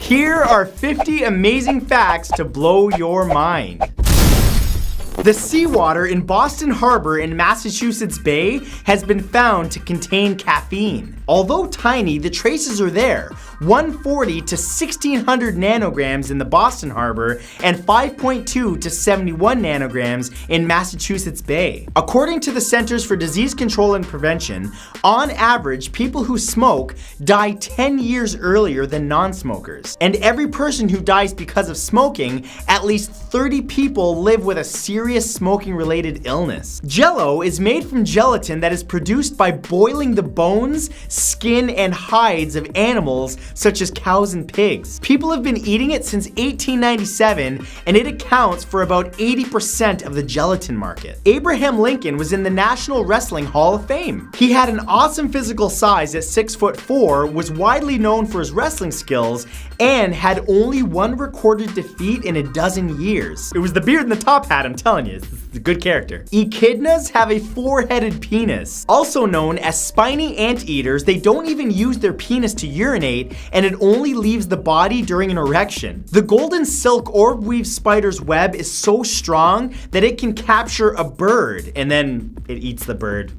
Here are 50 amazing facts to blow your mind. The seawater in Boston Harbor in Massachusetts Bay has been found to contain caffeine. Although tiny, the traces are there. 140 to 1600 nanograms in the Boston Harbor and 5.2 to 71 nanograms in Massachusetts Bay. According to the Centers for Disease Control and Prevention, on average, people who smoke die 10 years earlier than non-smokers. And every person who dies because of smoking, at least 30 people live with a serious smoking-related illness. Jell-O is made from gelatin that is produced by boiling the bones, skin, and hides of animals such as cows and pigs. People have been eating it since 1897, and it accounts for about 80% of the gelatin market. Abraham Lincoln was in the National Wrestling Hall of Fame. He had an awesome physical size at 6'4", was widely known for his wrestling skills, and had only one recorded defeat in a dozen years. It was the beard and the top hat, I'm telling you. It's a good character. Echidnas have a four-headed penis. Also known as spiny anteaters, they don't even use their penis to urinate, and it only leaves the body during an erection. The golden silk orb-weave spider's web is so strong that it can capture a bird, and then it eats the bird.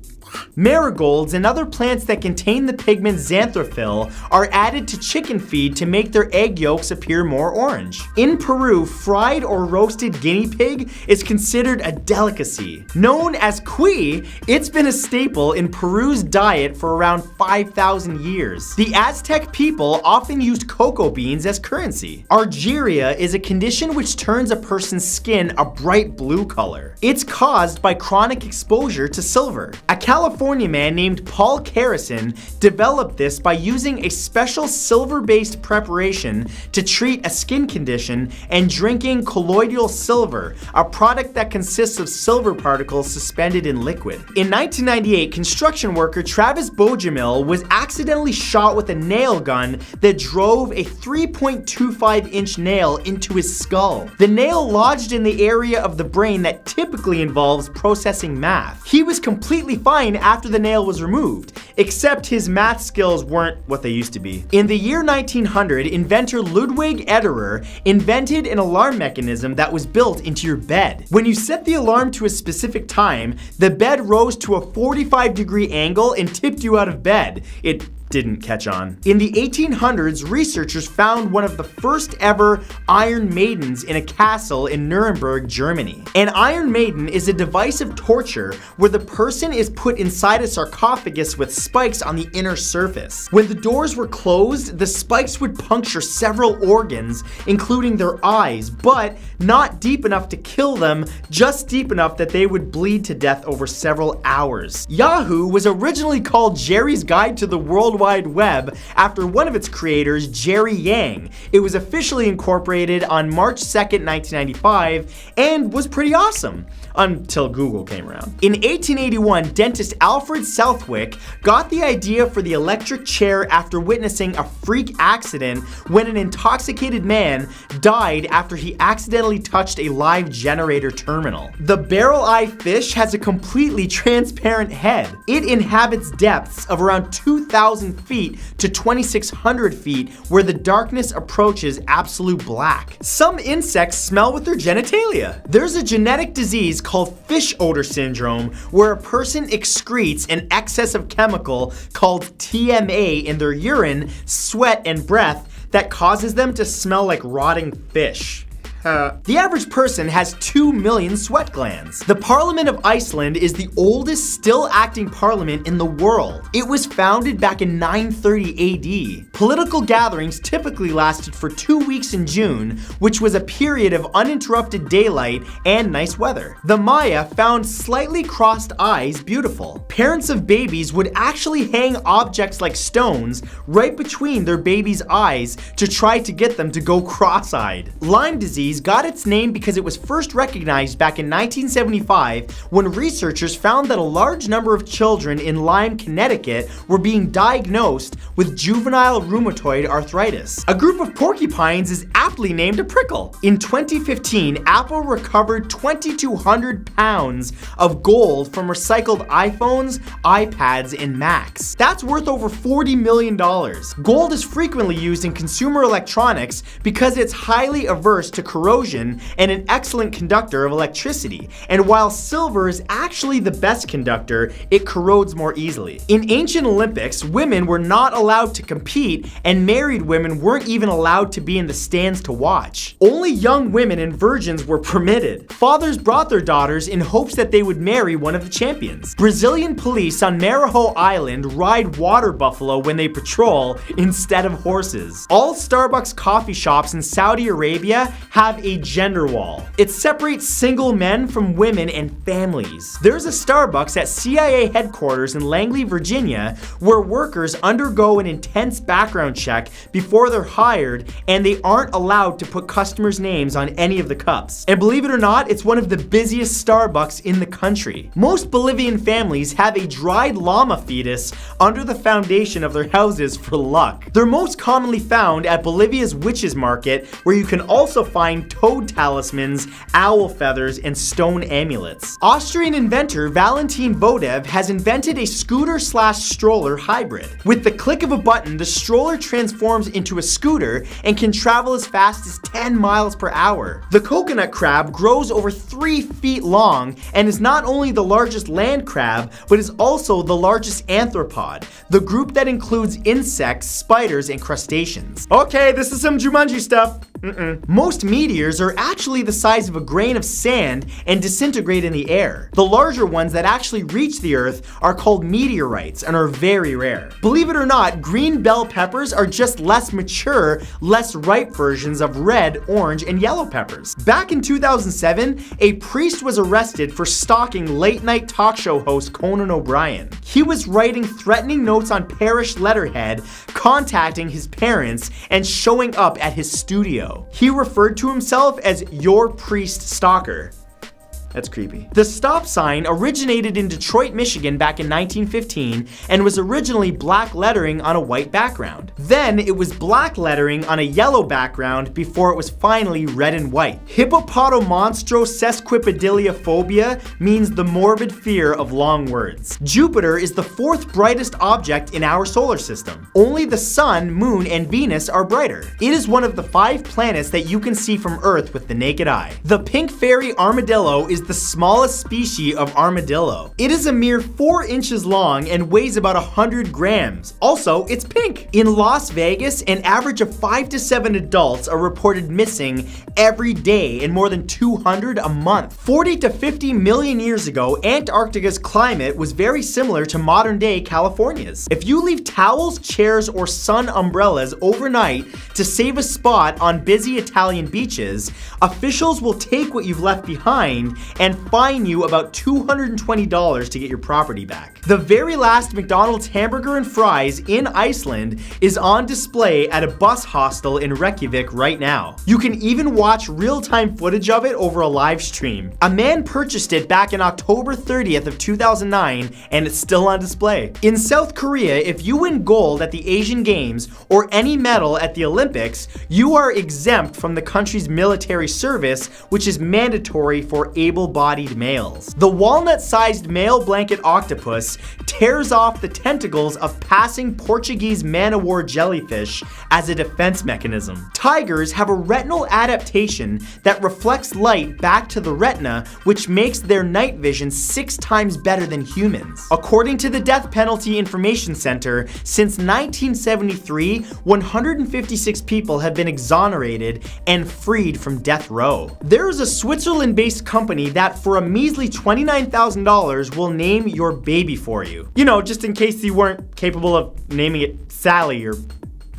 Marigolds and other plants that contain the pigment xanthophyll are added to chicken feed to make their egg yolks appear more orange. In Peru, fried or roasted guinea pig is considered a delicacy. Known as cuy, it's been a staple in Peru's diet for around 5,000 years. The Aztec people often used cocoa beans as currency. Argyria is a condition which turns a person's skin a bright blue color. It's caused by chronic exposure to silver. A California man named Paul Carrison developed this by using a special silver-based preparation to treat a skin condition and drinking colloidal silver, a product that consists of silver particles suspended in liquid. In 1998, construction worker Travis Bojamil was accidentally shot with a nail gun that drove a 3.25-inch nail into his skull. The nail lodged in the area of the brain that typically involves processing math. He was completely fine after the nail was removed, except his math skills weren't what they used to be. In the year 1900, inventor Ludwig Ederer invented an alarm mechanism that was built into your bed. When you set the alarm to a specific time, the bed rose to a 45-degree angle and tipped you out of bed. It didn't catch on. In the 1800s, researchers found one of the first ever Iron Maidens in a castle in Nuremberg, Germany. An Iron Maiden is a device of torture where the person is put inside a sarcophagus with spikes on the inner surface. When the doors were closed, the spikes would puncture several organs, including their eyes, but not deep enough to kill them, just deep enough that they would bleed to death over several hours. Yahoo was originally called Jerry's Guide to the World Wide Web after one of its creators, Jerry Yang. It was officially incorporated on March 2nd, 1995, and was pretty awesome. Until Google came around. In 1881, dentist Alfred Southwick got the idea for the electric chair after witnessing a freak accident when an intoxicated man died after he accidentally touched a live generator terminal. The barrel-eye fish has a completely transparent head. It inhabits depths of around 2,000 feet to 2,600 feet where the darkness approaches absolute black. Some insects smell with their genitalia. There's a genetic disease called fish odor syndrome, where a person excretes an excess of chemical called TMA in their urine, sweat, and breath that causes them to smell like rotting fish. The average person has 2 million sweat glands. The Parliament of Iceland is the oldest still acting parliament in the world. It was founded back in 930 AD. Political gatherings typically lasted for 2 weeks in June, which was a period of uninterrupted daylight and nice weather. The Maya found slightly crossed eyes beautiful. Parents of babies would actually hang objects like stones right between their baby's eyes to try to get them to go cross-eyed. Lyme disease disease got its name because it was first recognized back in 1975 when researchers found that a large number of children in Lyme, Connecticut were being diagnosed with juvenile rheumatoid arthritis. A group of porcupines is aptly named a prickle. In 2015, Apple recovered 2,200 pounds of gold from recycled iPhones, iPads, and Macs. That's worth over $40 million. Gold is frequently used in consumer electronics because it's highly averse to corrosion and an excellent conductor of electricity. And while silver is actually the best conductor, it corrodes more easily. In ancient Olympics, women were not allowed to compete, and married women weren't even allowed to be in the stands to watch. Only young women and virgins were permitted. Fathers brought their daughters in hopes that they would marry one of the champions. Brazilian police on Mariho Island ride water buffalo when they patrol instead of horses. All Starbucks coffee shops in Saudi Arabia have a gender wall. It separates single men from women and families. There's a Starbucks at CIA headquarters in Langley, Virginia, where workers undergo an intense background check before they're hired, and they aren't allowed to put customers' names on any of the cups. And believe it or not, it's one of the busiest Starbucks in the country. Most Bolivian families have a dried llama fetus under the foundation of their houses for luck. They're most commonly found at Bolivia's witches market, where you can also find toad talismans, owl feathers, and stone amulets. Austrian inventor Valentin Vodev has invented a scooter/stroller hybrid. With the click of a button, the stroller transforms into a scooter and can travel as fast as 10 miles per hour. The coconut crab grows over 3 feet long and is not only the largest land crab, but is also the largest arthropod, the group that includes insects, spiders, and crustaceans. Okay, this is some Jumanji stuff. Most meteors are actually the size of a grain of sand and disintegrate in the air. The larger ones that actually reach the Earth are called meteorites and are very rare. Believe it or not, green bell peppers are just less mature, less ripe versions of red, orange, and yellow peppers. Back in 2007, a priest was arrested for stalking late-night talk show host Conan O'Brien. He was writing threatening notes on parish letterhead, contacting his parents, and showing up at his studio. He referred to himself as your priest stalker. That's creepy. The stop sign originated in Detroit, Michigan back in 1915 and was originally black lettering on a white background. Then it was black lettering on a yellow background before it was finally red and white. Hippopotomonstrosesquipedaliophobia means the morbid fear of long words. Jupiter is the 4th brightest object in our solar system. Only the Sun, Moon, and Venus are brighter. It is one of the 5 planets that you can see from Earth with the naked eye. The pink fairy armadillo is the smallest species of armadillo. It is a mere 4 inches long and weighs about 100 grams. Also, it's pink. In Las Vegas, an average of 5 to 7 adults are reported missing every day and more than 200 a month. 40 to 50 million years ago, Antarctica's climate was very similar to modern-day California's. If you leave towels, chairs, or sun umbrellas overnight to save a spot on busy Italian beaches, officials will take what you've left behind and fine you about $220 to get your property back. The very last McDonald's hamburger and fries in Iceland is on display at a bus hostel in Reykjavik right now. You can even watch real-time footage of it over a live stream. A man purchased it back in October 30th of 2009 and it's still on display. In South Korea, if you win gold at the Asian Games or any medal at the Olympics, you are exempt from the country's military service, which is mandatory for able-bodied males. The walnut-sized male blanket octopus tears off the tentacles of passing Portuguese man-o-war jellyfish as a defense mechanism. Tigers have a retinal adaptation that reflects light back to the retina, which makes their night vision 6 times better than humans. According to the Death Penalty Information Center, since 1973, 156 people have been exonerated and freed from death row. There is a Switzerland-based company that for a measly $29,000 will name your baby for you. You know, just in case you weren't capable of naming it Sally or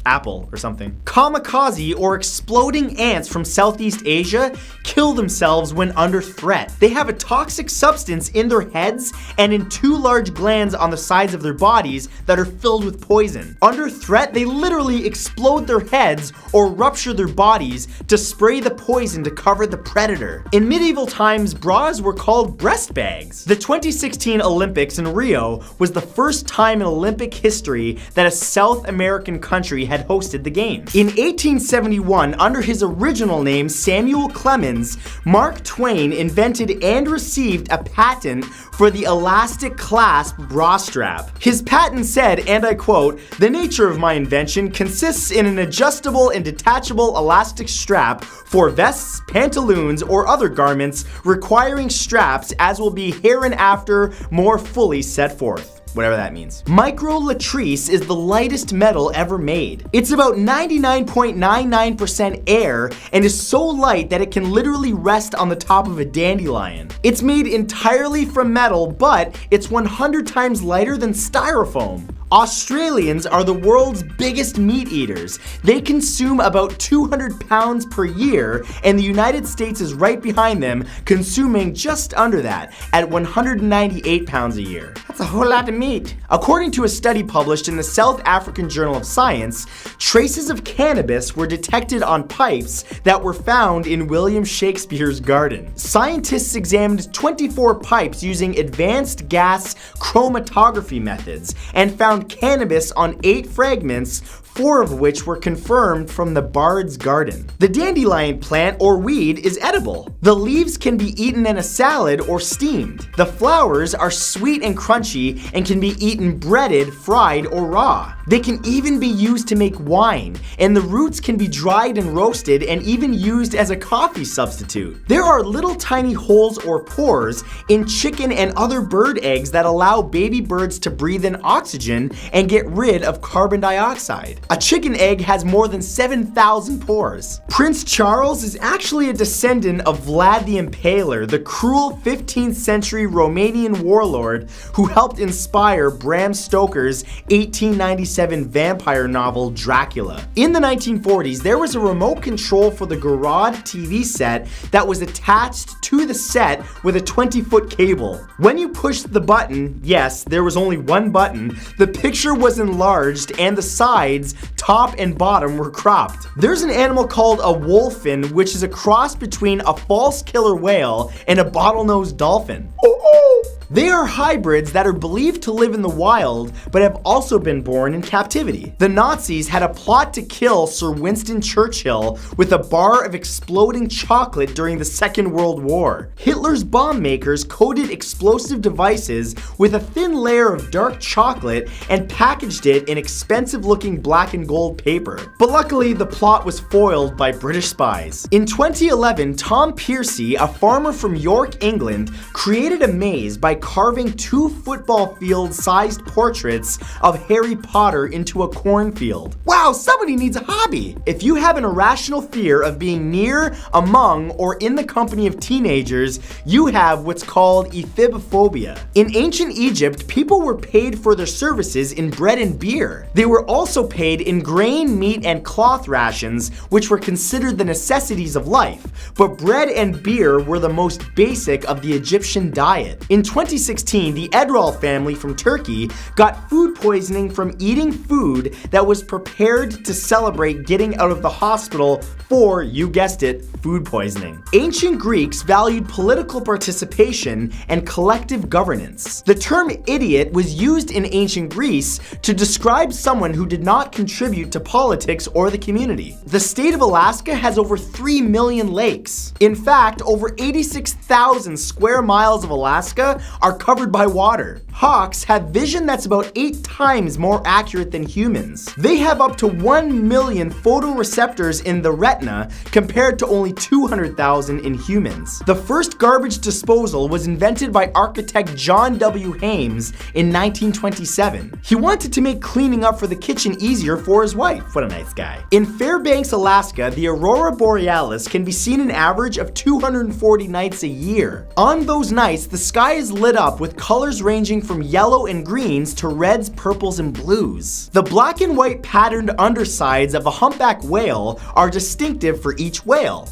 apple or something. Kamikaze, or exploding ants from Southeast Asia, kill themselves when under threat. They have a toxic substance in their heads and in 2 large glands on the sides of their bodies that are filled with poison. Under threat, they literally explode their heads or rupture their bodies to spray the poison to cover the predator. In medieval times, bras were called breast bags. The 2016 Olympics in Rio was the first time in Olympic history that a South American country had hosted the games. In 1871, under his original name Samuel Clemens, Mark Twain invented and received a patent for the elastic clasp bra strap. His patent said, and I quote, "The nature of my invention consists in an adjustable and detachable elastic strap for vests, pantaloons, or other garments requiring straps, as will be hereinafter more fully set forth." Whatever that means. Microlatrice is the lightest metal ever made. It's about 99.99% air and is so light that it can literally rest on the top of a dandelion. It's made entirely from metal, but it's 100 times lighter than styrofoam. Australians are the world's biggest meat eaters. They consume about 200 pounds per year, and the United States is right behind them, consuming just under that, at 198 pounds a year. That's a whole lot of meat. According to a study published in the South African Journal of Science, traces of cannabis were detected on pipes that were found in William Shakespeare's garden. Scientists examined 24 pipes using advanced gas chromatography methods and found cannabis on 8 fragments, 4 of which were confirmed from the bard's garden. The dandelion plant, or weed, is edible. The leaves can be eaten in a salad or steamed. The flowers are sweet and crunchy and can be eaten breaded, fried, or raw. They can even be used to make wine, and the roots can be dried and roasted and even used as a coffee substitute. There are little tiny holes or pores in chicken and other bird eggs that allow baby birds to breathe in oxygen and get rid of carbon dioxide. A chicken egg has more than 7,000 pores. Prince Charles is actually a descendant of Vlad the Impaler, the cruel 15th century Romanian warlord who helped inspire Bram Stoker's 1897 vampire novel Dracula. In the 1940s, there was a remote control for the Garage TV set that was attached to the set with a 20-foot cable. When you pushed the button, yes, there was only one button, the picture was enlarged and the sides, top and bottom, were cropped. There's an animal called a wolfin, which is a cross between a false killer whale and a bottlenose dolphin. They are hybrids that are believed to live in the wild, but have also been born in captivity. The Nazis had a plot to kill Sir Winston Churchill with a bar of exploding chocolate during the Second World War. Hitler's bomb makers coated explosive devices with a thin layer of dark chocolate and packaged it in expensive-looking black and gold paper. But luckily, the plot was foiled by British spies. In 2011, Tom Piercy, a farmer from York, England, created a maze by carving 2 football field-sized portraits of Harry Potter into a cornfield. Wow, somebody needs a hobby! If you have an irrational fear of being near, among, or in the company of teenagers, you have what's called ephibophobia. In ancient Egypt, people were paid for their services in bread and beer. They were also paid in grain, meat, and cloth rations, which were considered the necessities of life. But bread and beer were the most basic of the Egyptian diet. In 2016, the Edrol family from Turkey got food poisoning from eating food that was prepared to celebrate getting out of the hospital for, you guessed it, food poisoning. Ancient Greeks valued political participation and collective governance. The term idiot was used in ancient Greece to describe someone who did not contribute to politics or the community. The state of Alaska has over 3 million lakes. In fact, over 86,000 square miles of Alaska are covered by water. Hawks have vision that's about 8 times more accurate than humans. They have up to 1 million photoreceptors in the retina compared to only 200,000 in humans. The first garbage disposal was invented by architect John W. Hames in 1927. He wanted to make cleaning up for the kitchen easier for his wife. What a nice guy. In Fairbanks, Alaska, the aurora borealis can be seen an average of 240 nights a year. On those nights, the sky is lit lit up with colors ranging from yellow and greens to reds, purples, and blues. The black and white patterned undersides of a humpback whale are distinctive for each whale.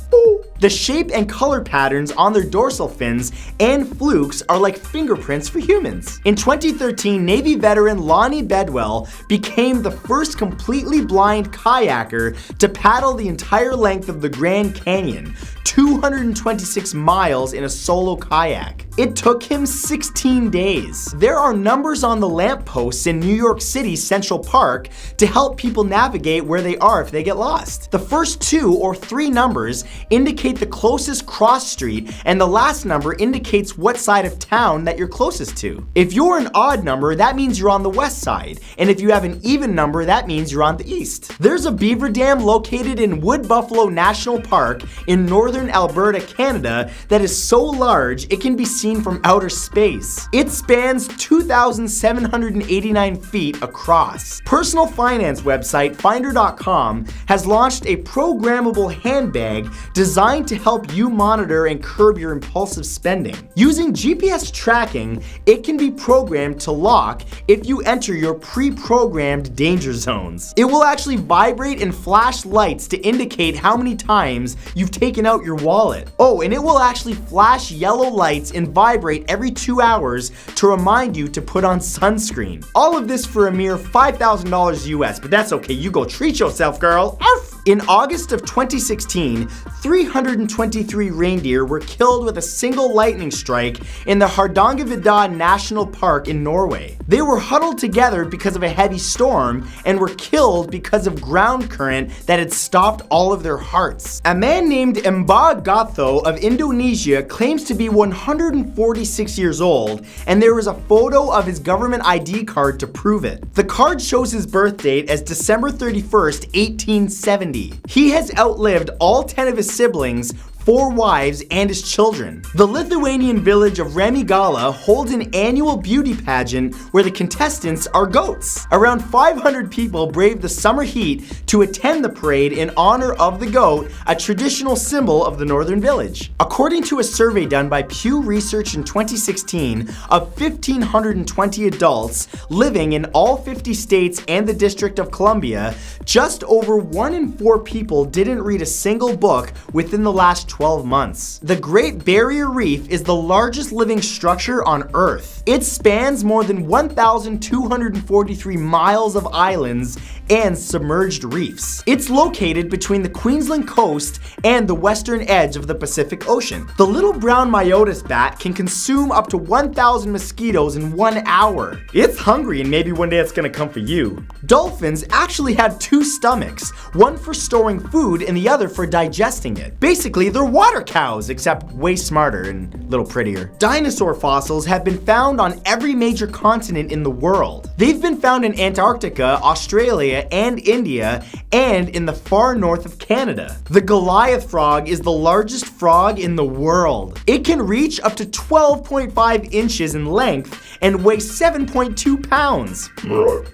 The shape and color patterns on their dorsal fins and flukes are like fingerprints for humans. In 2013, Navy veteran Lonnie Bedwell became the first completely blind kayaker to paddle the entire length of the Grand Canyon, 226 miles in a solo kayak. It took him 16 days. There are numbers on the lampposts in New York City's Central Park to help people navigate where they are if they get lost. The first 2 or 3 numbers indicate the closest cross street, and the last number indicates what side of town that you're closest to. If you're an odd number, that means you're on the west side, and if you have an even number, that means you're on the east. There's a beaver dam located in Wood Buffalo National Park in northern Alberta, Canada, that is so large it can be seen from outer space. It spans 2,789 feet across. Personal finance website Finder.com has launched a programmable handbag designed to help you monitor and curb your impulsive spending. Using GPS tracking, it can be programmed to lock if you enter your pre-programmed danger zones. It will actually vibrate and flash lights to indicate how many times you've taken out your wallet. Oh, and it will actually flash yellow lights and vibrate every 2 hours to remind you to put on sunscreen. All of this for a mere $5,000 US, but that's okay, you go treat yourself, girl. Arf! In August of 2016, 323 reindeer were killed with a single lightning strike in the Hardangervidda National Park in Norway. They were huddled together because of a heavy storm and were killed because of ground current that had stopped all of their hearts. A man named Mbah Gatho of Indonesia claims to be 146 years old, and there is a photo of his government ID card to prove it. The card shows his birth date as December 31st, 1870. He has outlived all 10 of his siblings, 4 wives, and his children. The Lithuanian village of Remigala holds an annual beauty pageant where the contestants are goats. Around 500 people brave the summer heat to attend the parade in honor of the goat, a traditional symbol of the northern village. According to a survey done by Pew Research in 2016 of 1,520 adults living in all 50 states and the District of Columbia, just over 1 in 4 people didn't read a single book within the last 12 months. The Great Barrier Reef is the largest living structure on Earth. It spans more than 1,243 miles of islands and submerged reefs. It's located between the Queensland coast and the western edge of the Pacific Ocean. The little brown Myotis bat can consume up to 1,000 mosquitoes in 1 hour. It's hungry, and maybe one day it's gonna come for you. Dolphins actually have 2 stomachs, one for storing food and the other for digesting it. Basically, they're water cows, except way smarter and a little prettier. Dinosaur fossils have been found on every major continent in the world. They've been found in Antarctica, Australia, and India, and in the far north of Canada. The Goliath frog is the largest frog in the world. It can reach up to 12.5 inches in length and weigh 7.2 pounds.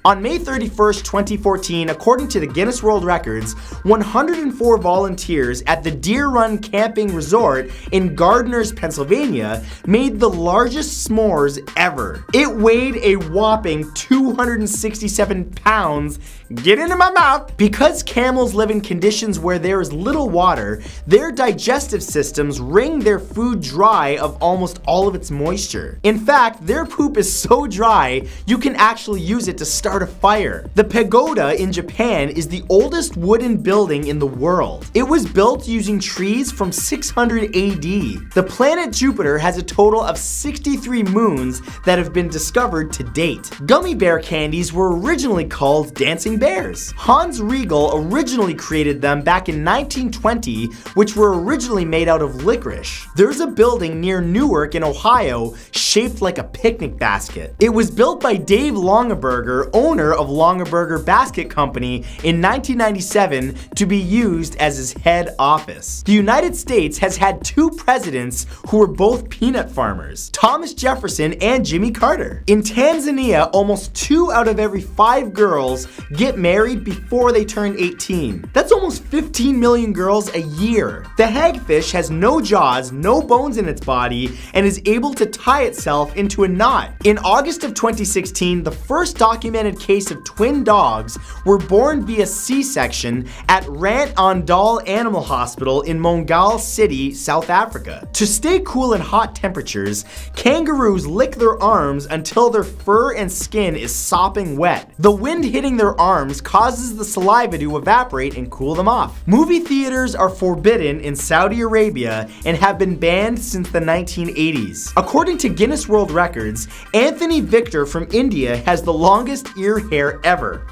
On May 31st, 2014, according to the Guinness World Records, 104 volunteers at the Deer Run Camping Resort in Gardners, Pennsylvania, made the largest s'mores ever. It weighed a whopping 267 pounds. Get into my mouth! Because camels live in conditions where there is little water, their digestive systems wring their food dry of almost all of its moisture. In fact, their poop is so dry, you can actually use it to start a fire. The pagoda in Japan is the oldest wooden building in the world. It was built using trees from 600 AD. The planet Jupiter has a total of 63 moons that have been discovered to date. Gummy bear candies were originally called dancing bears. Hans Riegel originally created them back in 1920, which were originally made out of licorice. There's a building near Newark in Ohio shaped like a picnic basket. It was built by Dave Longaberger, owner of Longaberger Basket Company, in 1997 to be used as his head office. The United United States has had 2 presidents who were both peanut farmers, Thomas Jefferson and Jimmy Carter. In Tanzania, almost 2 out of every 5 girls get married before they turn 18. That's almost 15 million girls a year. The hagfish has no jaws, no bones in its body, and is able to tie itself into a knot. In August of 2016, the first documented case of twin dogs were born via C-section at Rant Ondal Animal Hospital in Mongal City, South Africa. To stay cool in hot temperatures, kangaroos lick their arms until their fur and skin is sopping wet. The wind hitting their arms causes the saliva to evaporate and cool them off. Movie theaters are forbidden in Saudi Arabia and have been banned since the 1980s. According to Guinness World Records, Anthony Victor from India has the longest ear hair ever.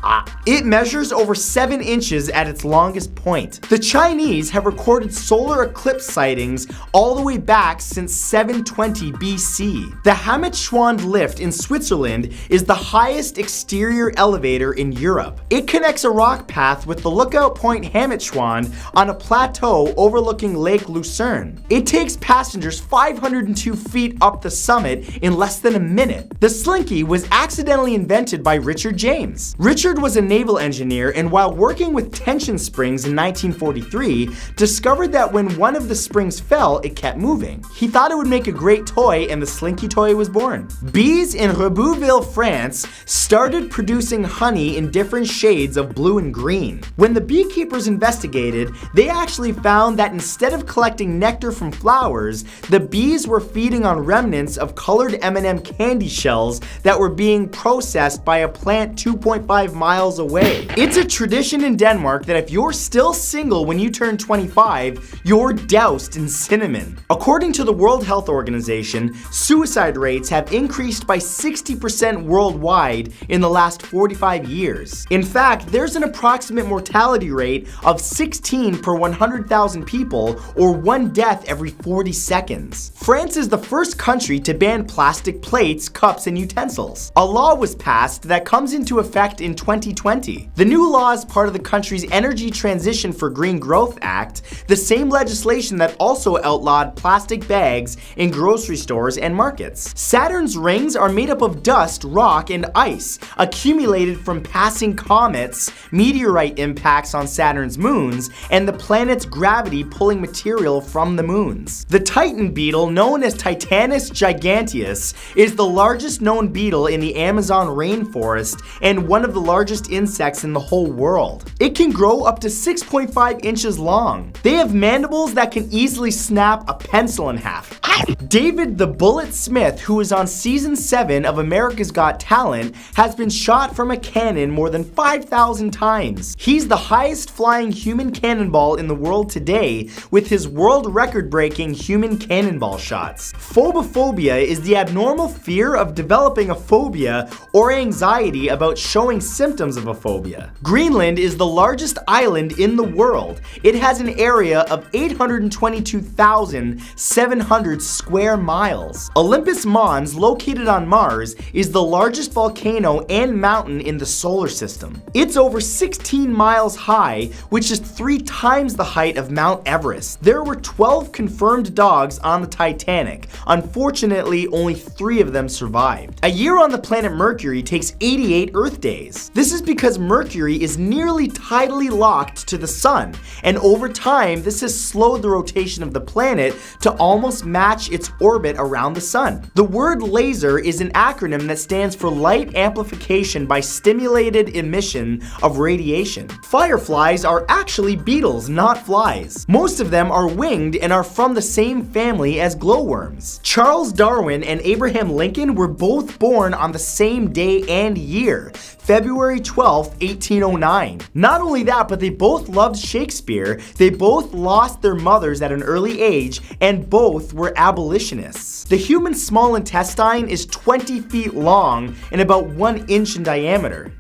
It measures over 7 inches at its longest point. The Chinese have recorded solar eclipse sightings all the way back since 720 BC. The Hammerschwand lift in Switzerland is the highest exterior elevator in Europe. It connects a rock path with the lookout point Hammerschwand on a plateau overlooking Lake Lucerne. It takes passengers 502 feet up the summit in less than a minute. The slinky was accidentally invented by Richard James. Richard was a naval engineer, and while working with tension springs in 1943, discovered that when one of the springs fell, it kept moving. He thought it would make a great toy, and the slinky toy was born. Bees in Rebouville, France started producing honey in different shades of blue and green. When the beekeepers investigated, they actually found that instead of collecting nectar from flowers, the bees were feeding on remnants of colored M&M candy shells that were being processed by a plant 2.5 miles away. It's a tradition in Denmark that if you're still single when you turn 25, you're doused in cinnamon. According to the World Health Organization, suicide rates have increased by 60% worldwide in the last 45 years. In fact, there's an approximate mortality rate of 16 per 100,000 people, or 1 death every 40 seconds. France is the first country to ban plastic plates, cups, and utensils. A law was passed that comes into effect in 2020. The new law is part of the country's Energy Transition for Green Growth Act, the same legislation that also outlawed plastic bags in grocery stores and markets. Saturn's rings are made up of dust, rock, and ice, accumulated from passing comets, meteorite impacts on Saturn's moons, and the planet's gravity pulling material from the moons. The Titan beetle, known as Titanus giganteus, is the largest known beetle in the Amazon rainforest and one of the largest insects in the whole world. It can grow up to 6.5 inches long. They have mandibles that can easily snap a pencil in half. David the Bullet Smith, who is on season 7 of America's Got Talent, has been shot from a cannon more than 5,000 times. He's the highest flying human cannonball in the world today, with his world record-breaking human cannonball shots. Phobophobia is the abnormal fear of developing a phobia or anxiety about showing symptoms of a phobia. Greenland is the largest island in the world. It has an area of 822,700 square miles. Olympus Mons, located on Mars, is the largest volcano and mountain in the solar system. It's over 16 miles high, which is 3 times the height of Mount Everest. There were 12 confirmed dogs on the Titanic. Unfortunately, only 3 of them survived. A year on the planet Mercury takes 88 Earth days. This is because Mercury is nearly tidally locked to the sun, and over time, this has slowed the rotation of the planet to almost match its orbit around the sun. The word laser is an acronym that stands for light amplification by stimulated emission of radiation. Fireflies are actually beetles, not flies. Most of them are winged and are from the same family as glowworms. Charles Darwin and Abraham Lincoln were both born on the same day and year, February 12, 1809. Not only that, but they both loved Shakespeare, they both lost their mothers at an early age, and both were abolitionists. The human small intestine is 20 feet long and about 1 inch in diameter.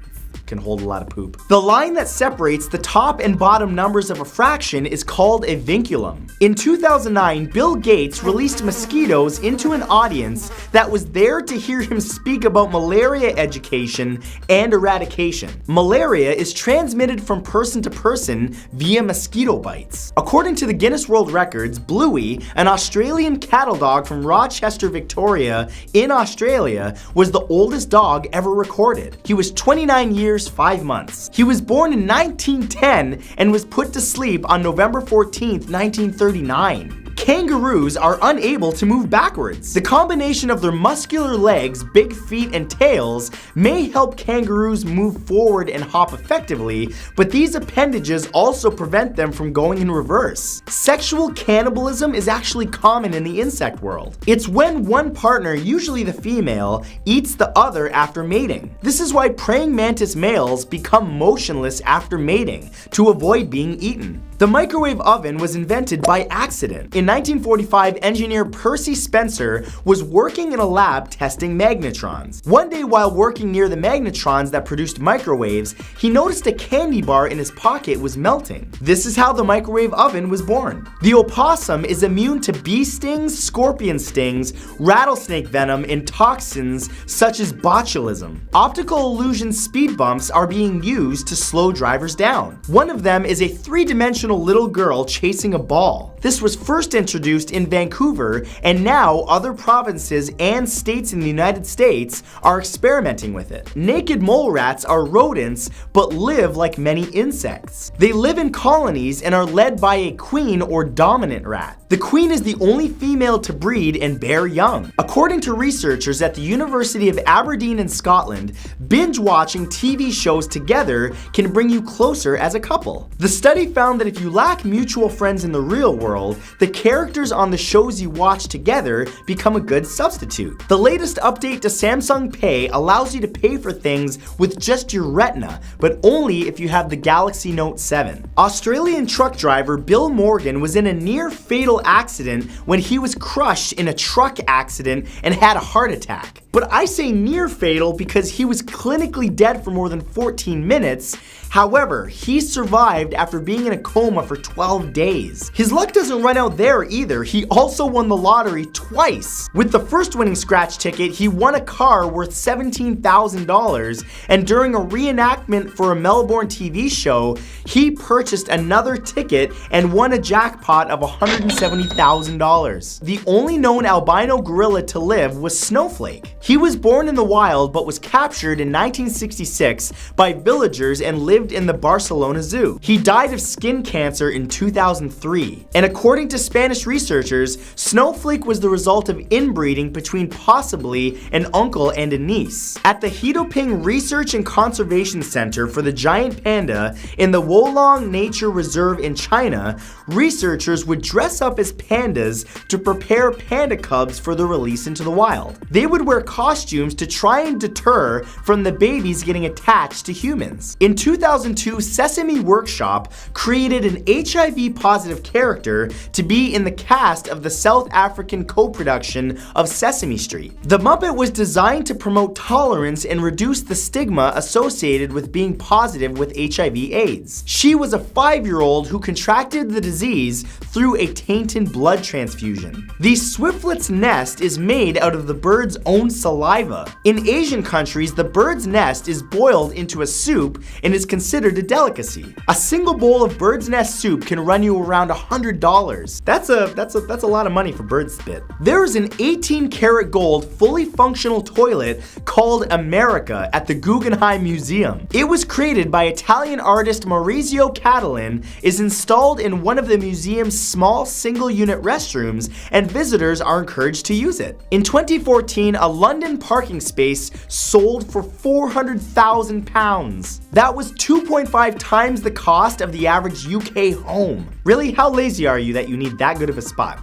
can hold a lot of poop. The line that separates the top and bottom numbers of a fraction is called a vinculum. In 2009, Bill Gates released mosquitoes into an audience that was there to hear him speak about malaria education and eradication. Malaria is transmitted from person to person via mosquito bites. According to the Guinness World Records, Bluey, an Australian cattle dog from Rochester, Victoria, in Australia, was the oldest dog ever recorded. He was 29 years, 5 months. He was born in 1910 and was put to sleep on November 14th, 1939. Kangaroos are unable to move backwards. The combination of their muscular legs, big feet, and tails may help kangaroos move forward and hop effectively, but these appendages also prevent them from going in reverse. Sexual cannibalism is actually common in the insect world. It's when one partner, usually the female, eats the other after mating. This is why praying mantis males become motionless after mating, to avoid being eaten. The microwave oven was invented by accident. In 1945, engineer Percy Spencer was working in a lab testing magnetrons. One day while working near the magnetrons that produced microwaves, he noticed a candy bar in his pocket was melting. This is how the microwave oven was born. The opossum is immune to bee stings, scorpion stings, rattlesnake venom, and toxins such as botulism. Optical illusion speed bumps are being used to slow drivers down. One of them is a three-dimensional little girl chasing a ball. This was first introduced in Vancouver, and now other provinces and states in the United States are experimenting with it. Naked mole rats are rodents, but live like many insects. They live in colonies and are led by a queen or dominant rat. The queen is the only female to breed and bear young. According to researchers at the University of Aberdeen in Scotland, binge-watching TV shows together can bring you closer as a couple. The study found that if you lack mutual friends in the real world, the characters on the shows you watch together become a good substitute. The latest update to Samsung Pay allows you to pay for things with just your retina, but only if you have the Galaxy Note 7. Australian truck driver Bill Morgan was in a near-fatal accident when he was crushed in a truck accident and had a heart attack. But I say near fatal because he was clinically dead for more than 14 minutes. However, he survived after being in a coma for 12 days. His luck doesn't run out there either. He also won the lottery twice. With the first winning scratch ticket, he won a car worth $17,000, and during a reenactment for a Melbourne TV show, he purchased another ticket and won a jackpot of $170,000. The only known albino gorilla to live was Snowflake. He was born in the wild but was captured in 1966 by villagers and lived in the Barcelona Zoo. He died of skin cancer in 2003. And according to Spanish researchers, Snowflake was the result of inbreeding between possibly an uncle and a niece. At the Hedoping Research and Conservation Center for the giant panda in the Wolong Nature Reserve in China, researchers would dress up as pandas to prepare panda cubs for their release into the wild. They would wear costumes to try and deter from the babies getting attached to humans. In 2002, Sesame Workshop created an HIV-positive character to be in the cast of the South African co-production of Sesame Street. The Muppet was designed to promote tolerance and reduce the stigma associated with being positive with HIV/AIDS. She was a 5-year-old who contracted the disease through a tainted blood transfusion. The swiftlet's nest is made out of the bird's own saliva. In Asian countries, the bird's nest is boiled into a soup and is considered a delicacy. A single bowl of bird's nest soup can run you around $100. That's a lot of money for bird spit. There is an 18-karat gold fully functional toilet called America at the Guggenheim Museum. It was created by Italian artist Maurizio Catalan, is installed in one of the museum's small single-unit restrooms, and visitors are encouraged to use it. In 2014, a London parking space sold for £400,000. That was 2.5 times the cost of the average UK home. Really, how lazy are you that you need that good of a spot?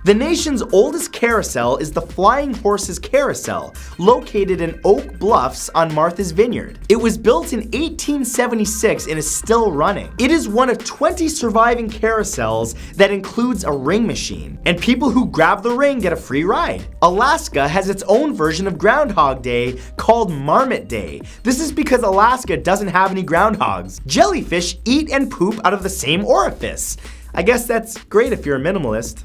The nation's oldest carousel is the Flying Horses Carousel, located in Oak Bluffs on Martha's Vineyard. It was built in 1876 and is still running. It is one of 20 surviving carousels that includes a ring machine, and people who grab the ring get a free ride. Alaska has its own version version of Groundhog Day called Marmot Day. This is because Alaska doesn't have any groundhogs. Jellyfish eat and poop out of the same orifice. I guess that's great if you're a minimalist.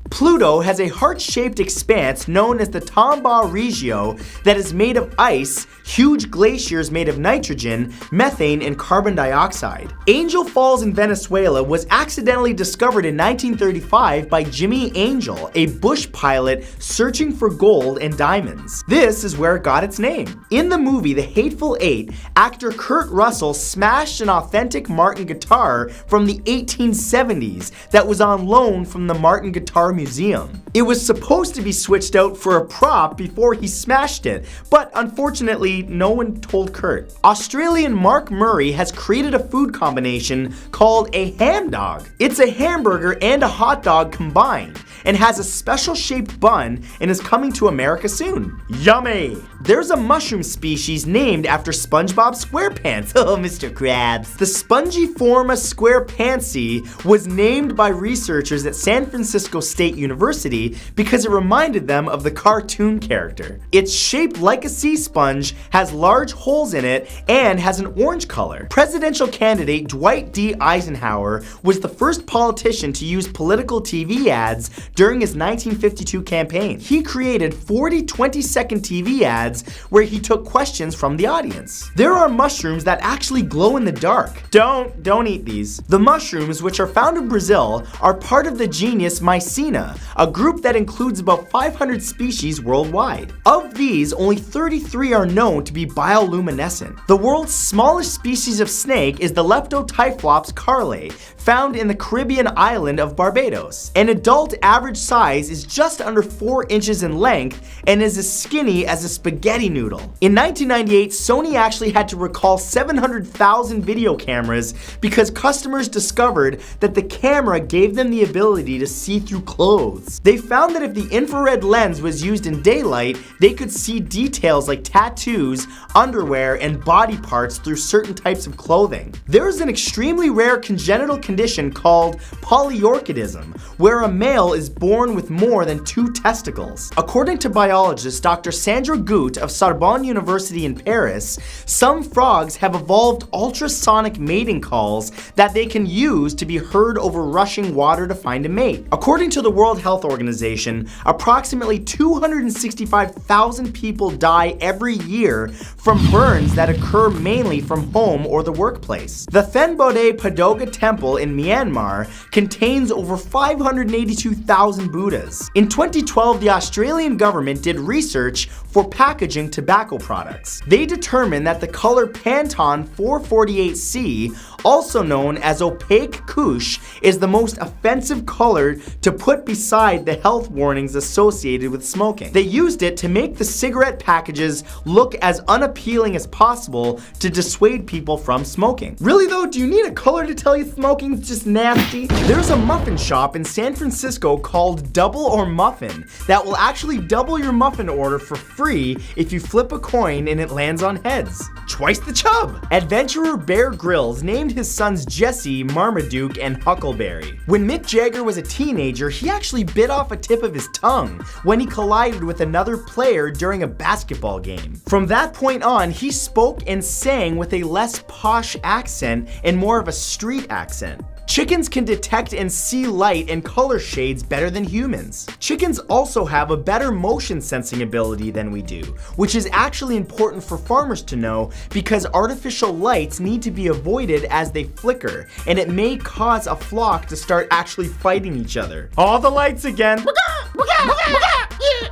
Pluto has a heart-shaped expanse known as the Tombaugh Regio that is made of ice, huge glaciers made of nitrogen, methane, and carbon dioxide. Angel Falls in Venezuela was accidentally discovered in 1935 by Jimmy Angel, a bush pilot searching for gold and diamonds. This is where it got its name. In the movie The Hateful Eight, actor Kurt Russell smashed an authentic Martin guitar from the 1870s that was on loan from the Martin Guitar Museum. It was supposed to be switched out for a prop before he smashed it, but unfortunately, no one told Kurt. Australian Mark Murray has created a food combination called a ham dog. It's a hamburger and a hot dog combined, and has a special shaped bun and is coming to America soon. Yummy! There's a mushroom species named after SpongeBob SquarePants. Oh, Mr. Krabs. The Spongiforma squarepantsy was named by researchers at San Francisco State University because it reminded them of the cartoon character. It's shaped like a sea sponge, has large holes in it, and has an orange color. Presidential candidate Dwight D. Eisenhower was the first politician to use political TV ads during his 1952 campaign. He created 40 20-second TV ads where he took questions from the audience. There are mushrooms that actually glow in the dark. Don't eat these. The mushrooms, which are found in Brazil, are part of the genus Mycena, a group that includes about 500 species worldwide. Of these, only 33 are known to be bioluminescent. The world's smallest species of snake is the Leptotyphlops carle, found in the Caribbean island of Barbados. An adult average size is just under 4 inches in length and is as skinny as a spaghetti noodle. In 1998, Sony actually had to recall 700,000 video cameras because customers discovered that the camera gave them the ability to see through clothes. They found that if the infrared lens was used in daylight, they could see details like tattoos, underwear, and body parts through certain types of clothing. There is an extremely rare congenital condition called polyorchidism, where a male is born with more than 2 testicles. According to biologist Dr. Sandra Goot of Sorbonne University in Paris, some frogs have evolved ultrasonic mating calls that they can use to be heard over rushing water to find a mate. According to the World Health Organization, approximately 265,000 people die every year from burns that occur mainly from home or the workplace. The Thenbode Padoga Temple in Myanmar contains over 582,000 Buddhas. In 2012, the Australian government did research for packaging tobacco products. They determined that the color Pantone 448C, also known as opaque couche, is the most offensive color to put beside the health warnings associated with smoking. They used it to make the cigarette packages look as unappealing as possible to dissuade people from smoking. Really though, do you need a color to tell you smoking's just nasty? There's a muffin shop in San Francisco called Double or Muffin that will actually double your muffin order for free if you flip a coin and it lands on heads. Twice the chub! Adventurer Bear Grylls named his sons Jesse, Marmaduke, and Huckleberry. When Mick Jagger was a teenager, he actually bit off a tip of his tongue when he collided with another player during a basketball game. From that point on, he spoke and sang with a less posh accent and more of a street accent. Chickens can detect and see light and color shades better than humans. Chickens also have a better motion sensing ability than we do, which is actually important for farmers to know because artificial lights need to be avoided as they flicker, and it may cause a flock to start actually fighting each other. All the lights again.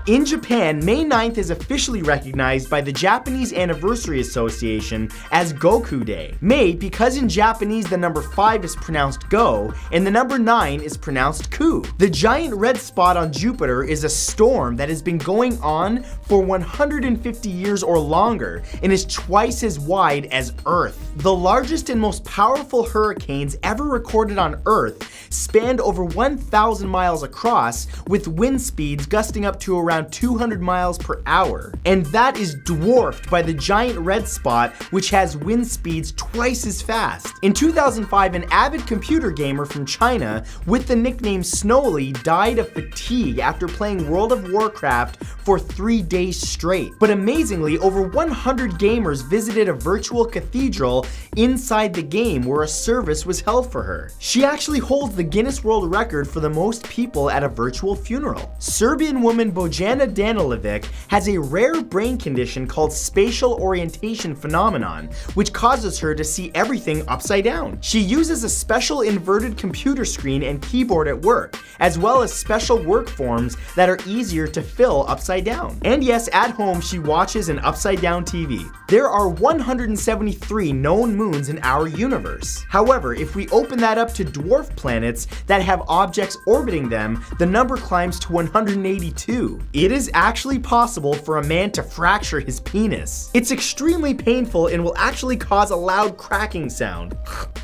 In Japan, May 9th is officially recognized by the Japanese Anniversary Association as Goku Day. Made because in Japanese the number 5 is pronounced go and the number 9 is pronounced ku. The giant red spot on Jupiter is a storm that has been going on for 150 years or longer and is twice as wide as Earth. The largest and most powerful hurricanes ever recorded on Earth spanned over 1,000 miles across, with wind speeds gusting up to around around 200 miles per hour. And that is dwarfed by the giant red spot, which has wind speeds twice as fast. In 2005, an avid computer gamer from China with the nickname Snowly died of fatigue after playing World of Warcraft for 3 days straight. But amazingly, over 100 gamers visited a virtual cathedral inside the game where a service was held for her. She actually holds the Guinness World Record for the most people at a virtual funeral. Serbian woman Bojana Danilovic has a rare brain condition called spatial orientation phenomenon, which causes her to see everything upside down. She uses a special inverted computer screen and keyboard at work, as well as special work forms that are easier to fill upside down. And yes, at home she watches an upside down TV. There are 173 known moons in our universe. However, if we open that up to dwarf planets that have objects orbiting them, the number climbs to 182. It is actually possible for a man to fracture his penis. It's extremely painful and will actually cause a loud cracking sound.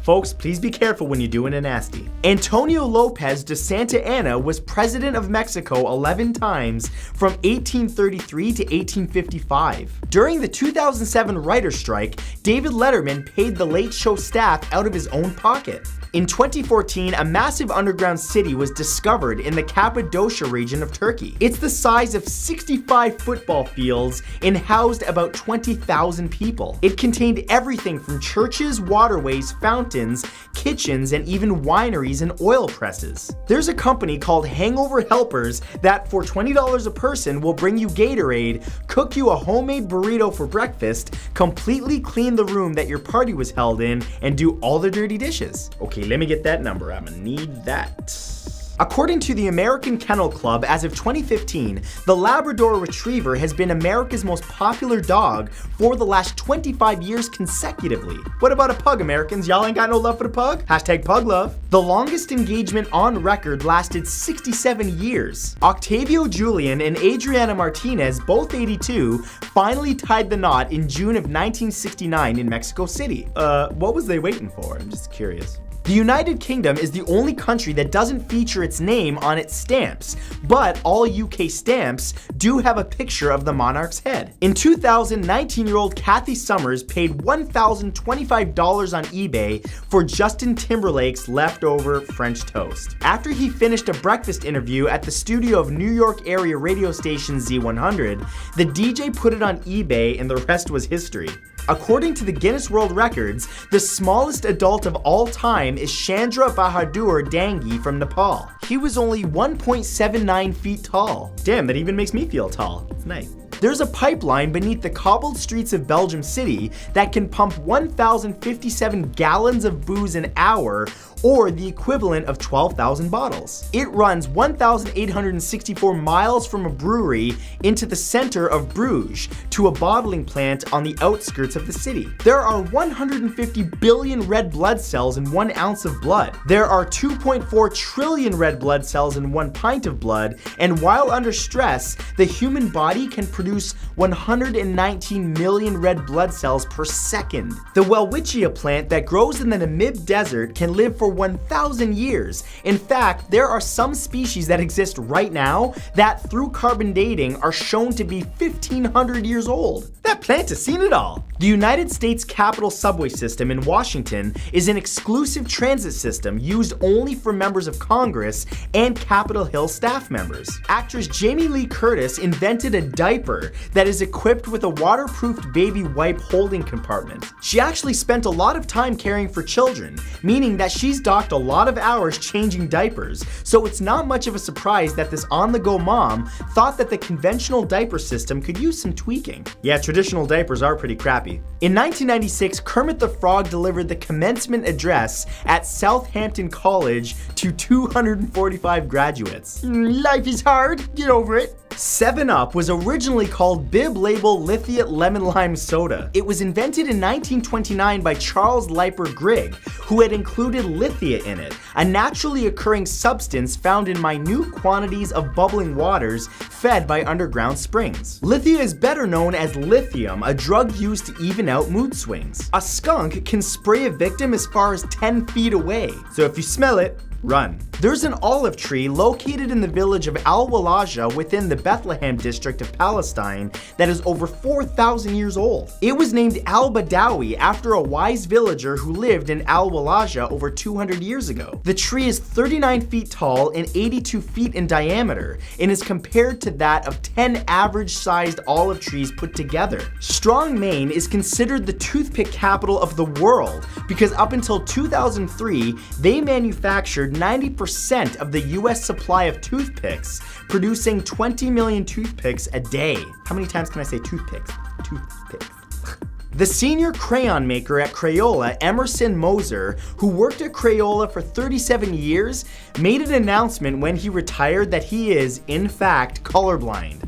Folks, please be careful when you're doing a nasty. Antonio Lopez de Santa Anna was president of Mexico 11 times from 1833 to 1855. During the 2007 writer's strike, David Letterman paid the Late Show staff out of his own pocket. In 2014, a massive underground city was discovered in the Cappadocia region of Turkey. It's the size of 65 football fields and housed about 20,000 people. It contained everything from churches, waterways, fountains, kitchens, and even wineries and oil presses. There's a company called Hangover Helpers that for $20 a person will bring you Gatorade, cook you a homemade burrito for breakfast, completely clean the room that your party was held in, and do all the dirty dishes. Okay, let me get that number. I'm gonna need that. According to the American Kennel Club, as of 2015, the Labrador Retriever has been America's most popular dog for the last 25 years consecutively. What about a pug, Americans? Y'all ain't got no love for the pug? Hashtag pug love. The longest engagement on record lasted 67 years. Octavio Julian and Adriana Martinez, both 82, finally tied the knot in June of 1969 in Mexico City. What was they waiting for? I'm just curious. The United Kingdom is the only country that doesn't feature its name on its stamps, but all UK stamps do have a picture of the monarch's head. In 2000, 19-year-old Kathy Summers paid $1,025 on eBay for Justin Timberlake's leftover French toast. After he finished a breakfast interview at the studio of New York area radio station Z100, the DJ put it on eBay and the rest was history. According to the Guinness World Records, the smallest adult of all time is Chandra Bahadur Dangi from Nepal. He was only 1.79 feet tall. Damn, that even makes me feel tall. It's nice. There's a pipeline beneath the cobbled streets of Belgium City that can pump 1,057 gallons of booze an hour, or the equivalent of 12,000 bottles. It runs 1,864 miles from a brewery into the center of Bruges to a bottling plant on the outskirts of the city. There are 150 billion red blood cells in 1 ounce of blood. There are 2.4 trillion red blood cells in 1 pint of blood, and while under stress, the human body can produce 119 million red blood cells per second. The Welwitschia plant that grows in the Namib Desert can live for 1,000 years. In fact, there are some species that exist right now that through carbon dating are shown to be 1,500 years old. That plant has seen it all. The United States Capitol subway system in Washington is an exclusive transit system used only for members of Congress and Capitol Hill staff members. Actress Jamie Lee Curtis invented a diaper that is equipped with a waterproofed baby wipe holding compartment. She actually spent a lot of time caring for children, meaning that she's docked a lot of hours changing diapers, so it's not much of a surprise that this on-the-go mom thought that the conventional diaper system could use some tweaking. Yeah, traditional diapers are pretty crappy. In 1996, Kermit the Frog delivered the commencement address at Southampton College to 245 graduates. Life is hard, get over it. 7-Up was originally called Bib Label Lithiate Lemon Lime Soda. It was invented in 1929 by Charles Leiper Grigg, who had included lithia in it, a naturally occurring substance found in minute quantities of bubbling waters fed by underground springs. Lithia is better known as lithium, a drug used to even out mood swings. A skunk can spray a victim as far as 10 feet away, so if you smell it, Run. There's an olive tree located in the village of Al-Walaja within the Bethlehem district of Palestine that is over 4,000 years old. It was named Al-Badawi after a wise villager who lived in Al-Walaja over 200 years ago. The tree is 39 feet tall and 82 feet in diameter and is compared to that of 10 average-sized olive trees put together. Strong, Maine is considered the toothpick capital of the world because up until 2003, they manufactured 90% of the US supply of toothpicks, producing 20 million toothpicks a day. How many times can I say toothpicks? Toothpicks. The senior crayon maker at Crayola, Emerson Moser, who worked at Crayola for 37 years, made an announcement when he retired that he is, in fact, colorblind.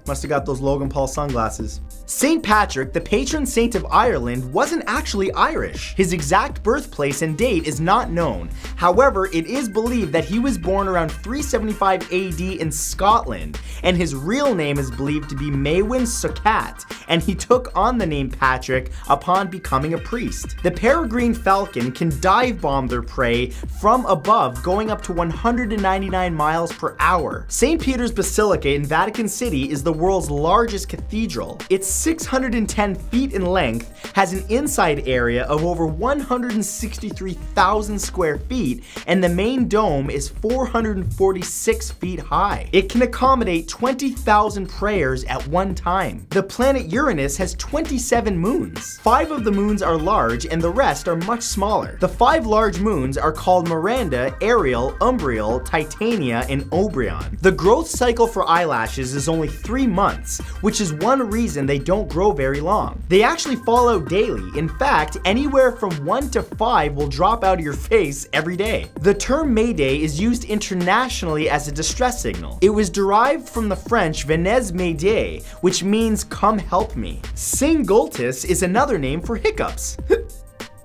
Must have got those Logan Paul sunglasses. St. Patrick, the patron saint of Ireland, wasn't actually Irish. His exact birthplace and date is not known. However, it is believed that he was born around 375 AD in Scotland, and his real name is believed to be Maewyn Succat, and he took on the name Patrick upon becoming a priest. The peregrine falcon can dive bomb their prey from above, going up to 199 miles per hour. St. Peter's Basilica in Vatican City is the world's largest cathedral. It's 610 feet in length, has an inside area of over 163,000 square feet, and the main dome is 446 feet high. It can accommodate 20,000 prayers at one time. The planet Uranus has 27 moons. 5 of the moons are large and the rest are much smaller. The 5 large moons are called Miranda, Ariel, Umbriel, Titania, and Oberon. The growth cycle for eyelashes is only 3 months, which is one reason they don't grow very long. They actually fall out daily. In fact, anywhere from 1 to 5 will drop out of your face every day. The term Mayday is used internationally as a distress signal. It was derived from the French Venez m'aider, which means come help me. Singultus is another name for hiccups.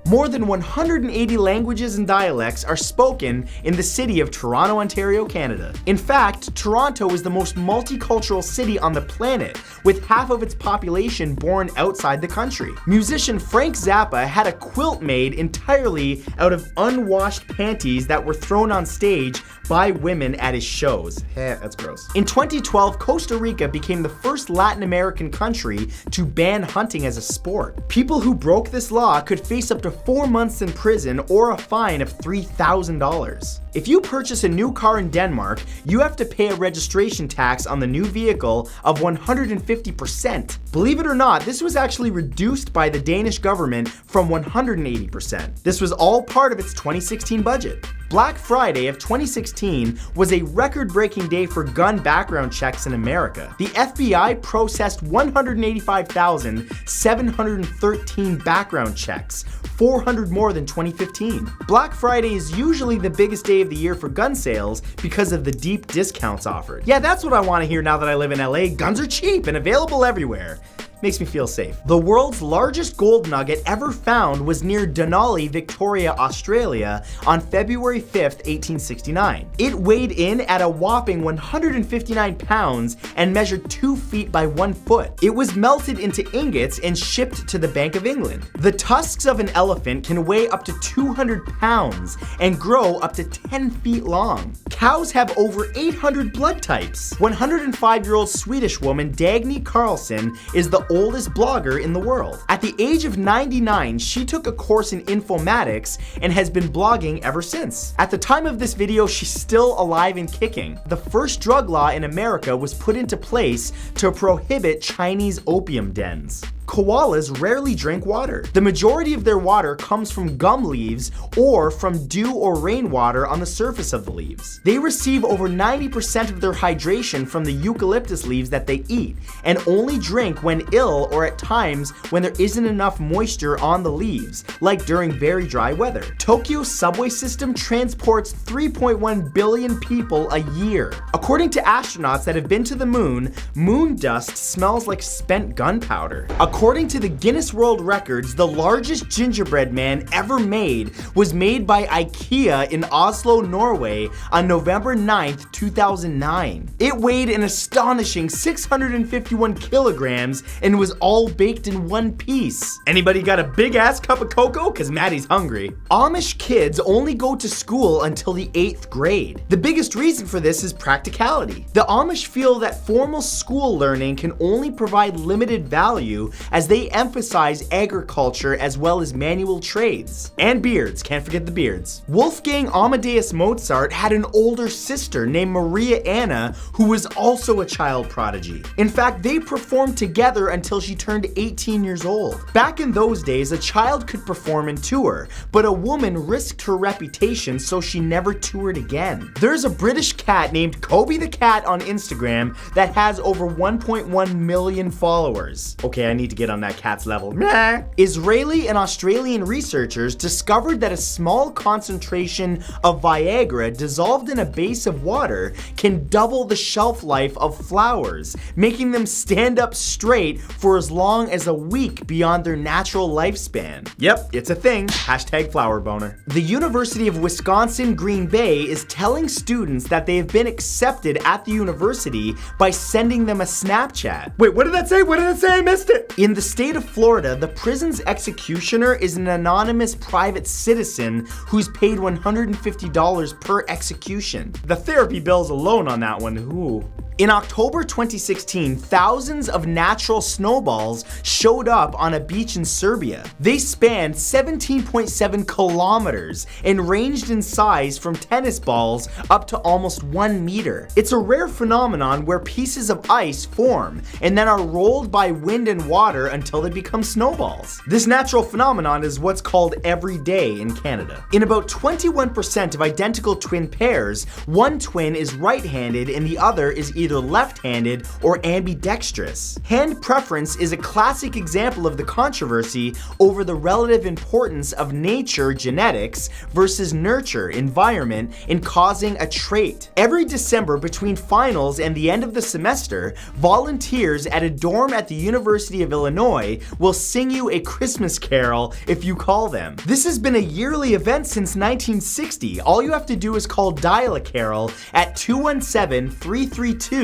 More than 180 languages and dialects are spoken in the city of Toronto, Ontario, Canada. In fact, Toronto is the most multicultural city on the planet, with half of its population born outside the country. Musician Frank Zappa had a quilt made entirely out of unwashed panties that were thrown on stage by women at his shows. That's gross. In 2012, Costa Rica became the first Latin American country to ban hunting as a sport. People who broke this law could face up to 4 months in prison or a fine of $3,000. If you purchase a new car in Denmark, you have to pay a registration tax on the new vehicle of 150%. Believe it or not, this was actually reduced by the Danish government from 180%. This was all part of its 2016 budget. Black Friday of 2016 was a record-breaking day for gun background checks in America. The FBI processed 185,713 background checks, 400 more than 2015. Black Friday is usually the biggest day of the year for gun sales because of the deep discounts offered. Yeah, that's what I want to hear now that I live in LA. Guns are cheap and available everywhere. Makes me feel safe. The world's largest gold nugget ever found was near Denali, Victoria, Australia on February 5th, 1869. It weighed in at a whopping 159 pounds and measured 2 feet by 1 foot. It was melted into ingots and shipped to the Bank of England. The tusks of an elephant can weigh up to 200 pounds and grow up to 10 feet long. Cows have over 800 blood types. 105-year-old Swedish woman Dagny Carlson is the oldest blogger in the world. At the age of 99, she took a course in informatics and has been blogging ever since. At the time of this video, she's still alive and kicking. The first drug law in America was put into place to prohibit Chinese opium dens. Koalas rarely drink water. The majority of their water comes from gum leaves or from dew or rainwater on the surface of the leaves. They receive over 90% of their hydration from the eucalyptus leaves that they eat and only drink when ill or at times when there isn't enough moisture on the leaves, like during very dry weather. Tokyo's subway system transports 3.1 billion people a year. According to astronauts that have been to the moon, moon dust smells like spent gunpowder. According to the Guinness World Records, the largest gingerbread man ever made was made by IKEA in Oslo, Norway on November 9th, 2009. It weighed an astonishing 651 kilograms and was all baked in one piece. Anybody got a big ass cup of cocoa? Cause Maddie's hungry. Amish kids only go to school until the 8th grade. The biggest reason for this is practicality. The Amish feel that formal school learning can only provide limited value as they emphasize agriculture as well as manual trades. And beards, can't forget the beards. Wolfgang Amadeus Mozart had an older sister named Maria Anna who was also a child prodigy. In fact, they performed together until she turned 18 years old. Back in those days, a child could perform and tour, but a woman risked her reputation so she never toured again. There's a British cat named Kobe the Cat on Instagram that has over 1.1 million followers. Okay, I need to get on that cat's level. Meh. Israeli and Australian researchers discovered that a small concentration of Viagra dissolved in a base of water can double the shelf life of flowers, making them stand up straight for as long as a week beyond their natural lifespan. Yep, it's a thing. Hashtag flower boner. The University of Wisconsin Green Bay is telling students that they have been accepted at the university by sending them a Snapchat. Wait, what did that say? What did it say? I missed it. In the state of Florida, the prison's executioner is an anonymous private citizen who's paid $150 per execution. The therapy bills alone on that one, ooh. In October 2016, thousands of natural snowballs showed up on a beach in Serbia. They spanned 17.7 kilometers and ranged in size from tennis balls up to almost 1 meter. It's a rare phenomenon where pieces of ice form and then are rolled by wind and water until they become snowballs. This natural phenomenon is what's called everyday in Canada. In about 21% of identical twin pairs, one twin is right-handed and the other is either left-handed or ambidextrous. Hand preference is a classic example of the controversy over the relative importance of nature genetics versus nurture environment in causing a trait. Every December between finals and the end of the semester, volunteers at a dorm at the University of Illinois will sing you a Christmas carol if you call them. This has been a yearly event since 1960. All you have to do is call Dial-A-Carol at 217-332-1882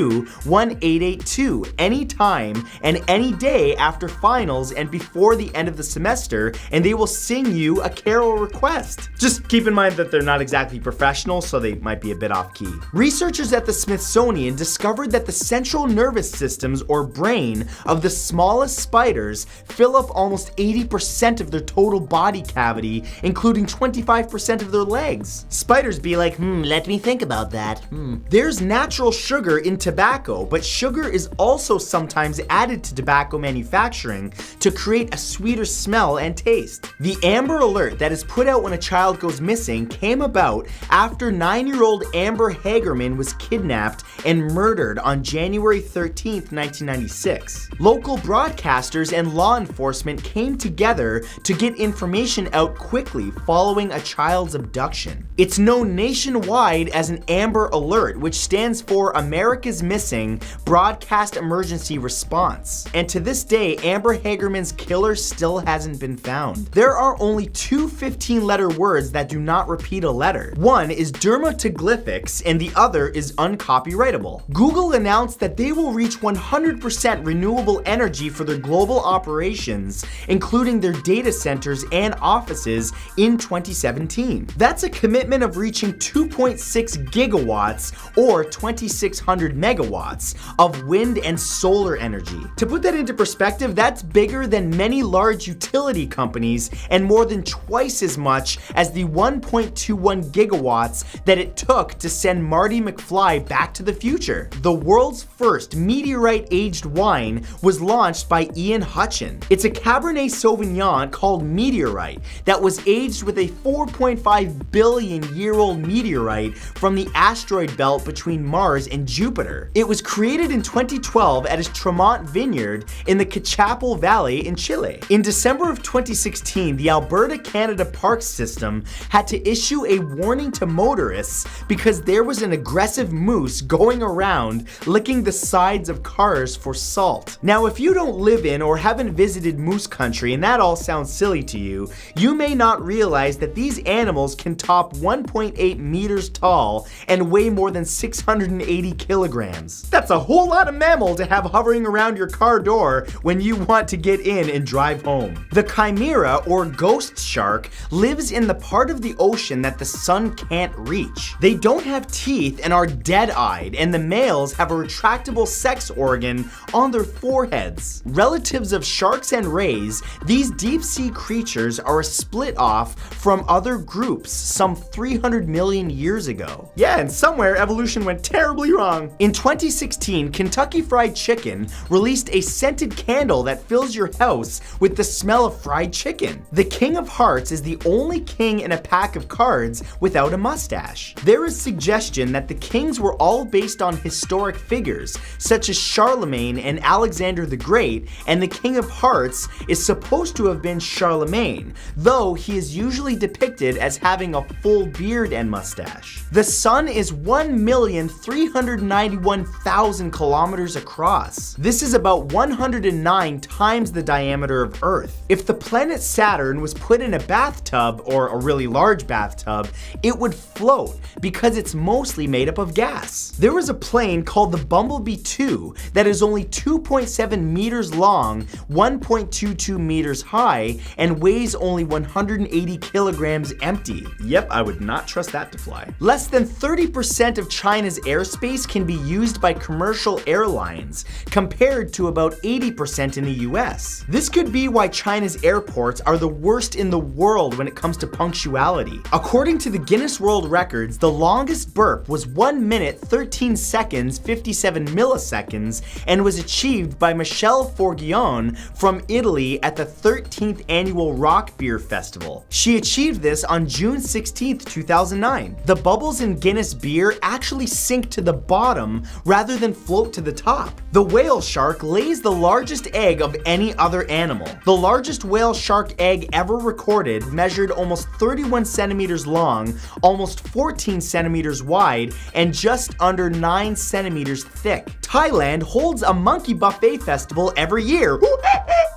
anytime and any day after finals and before the end of the semester, and they will sing you a carol request. Just keep in mind that they're not exactly professional, so they might be a bit off key. Researchers at the Smithsonian discovered that the central nervous systems or brain of the smallest spiders fill up almost 80% of their total body cavity, including 25% of their legs. Spiders be like, let me think about that. There's natural sugar in tobacco, but sugar is also sometimes added to tobacco manufacturing to create a sweeter smell and taste. The Amber Alert that is put out when a child goes missing came about after 9-year-old Amber Hagerman was kidnapped and murdered on January 13th, 1996. Local broadcasters and law enforcement came together to get information out quickly following a child's abduction. It's known nationwide as an Amber Alert, which stands for America's Missing Broadcast Emergency Response. And to this day, Amber Hagerman's killer still hasn't been found. There are only 2 15-letter words that do not repeat a letter. One is dermatoglyphics and the other is uncopyrightable. Google announced that they will reach 100% renewable energy for their global operations, including their data centers and offices in 2017. That's a commitment of reaching 2.6 gigawatts or 2,600 megawatts of wind and solar energy. To put that into perspective, that's bigger than many large utility companies and more than twice as much as the 1.21 gigawatts that it took to send Marty McFly back to the future. The world's first meteorite-aged wine was launched by Ian Hutchin. It's a Cabernet Sauvignon called Meteorite that was aged with a 4.5 billion year old meteorite from the asteroid belt between Mars and Jupiter. thermometer. It was created in 2012 at his Tremont Vineyard in the Coachapel Valley in Chile. In December of 2016, the Alberta, Canada Park System had to issue a warning to motorists because there was an aggressive moose going around licking the sides of cars for salt. Now, if you don't live in or haven't visited moose country and that all sounds silly to you, you may not realize that these animals can top 1.8 meters tall and weigh more than 680 kilograms. That's a whole lot of mammal to have hovering around your car door when you want to get in and drive home. The chimera, or ghost shark, lives in the part of the ocean that the sun can't reach. They don't have teeth and are dead-eyed, and the males have a retractable sex organ on their foreheads. Relatives of sharks and rays, these deep-sea creatures are a split-off from other groups some 300 million years ago. Yeah, and somewhere evolution went terribly wrong. In 2016, Kentucky Fried Chicken released a scented candle that fills your house with the smell of fried chicken. The King of Hearts is the only king in a pack of cards without a mustache. There is suggestion that the kings were all based on historic figures, such as Charlemagne and Alexander the Great, and the King of Hearts is supposed to have been Charlemagne, though he is usually depicted as having a full beard and mustache. The sun is 1,391,000 kilometers across. This is about 109 times the diameter of Earth. If the planet Saturn was put in a bathtub, or a really large bathtub, it would float because it's mostly made up of gas. There was a plane called the Bumblebee 2 that is only 2.7 meters long, 1.22 meters high, and weighs only 180 kilograms empty. Yep, I would not trust that to fly. Less than 30% of China's airspace can be used by commercial airlines, compared to about 80% in the US. This could be why China's airports are the worst in the world when it comes to punctuality. According to the Guinness World Records, the longest burp was 1 minute 13 seconds 57 milliseconds and was achieved by Michelle Forgione from Italy at the 13th annual Rock Beer Festival. She achieved this on June 16, 2009. The bubbles in Guinness beer actually sink to the bottom rather than float to the top. The whale shark lays the largest egg of any other animal. The largest whale shark egg ever recorded measured almost 31 centimeters long, almost 14 centimeters wide, and just under 9 centimeters thick. Thailand holds a monkey buffet festival every year.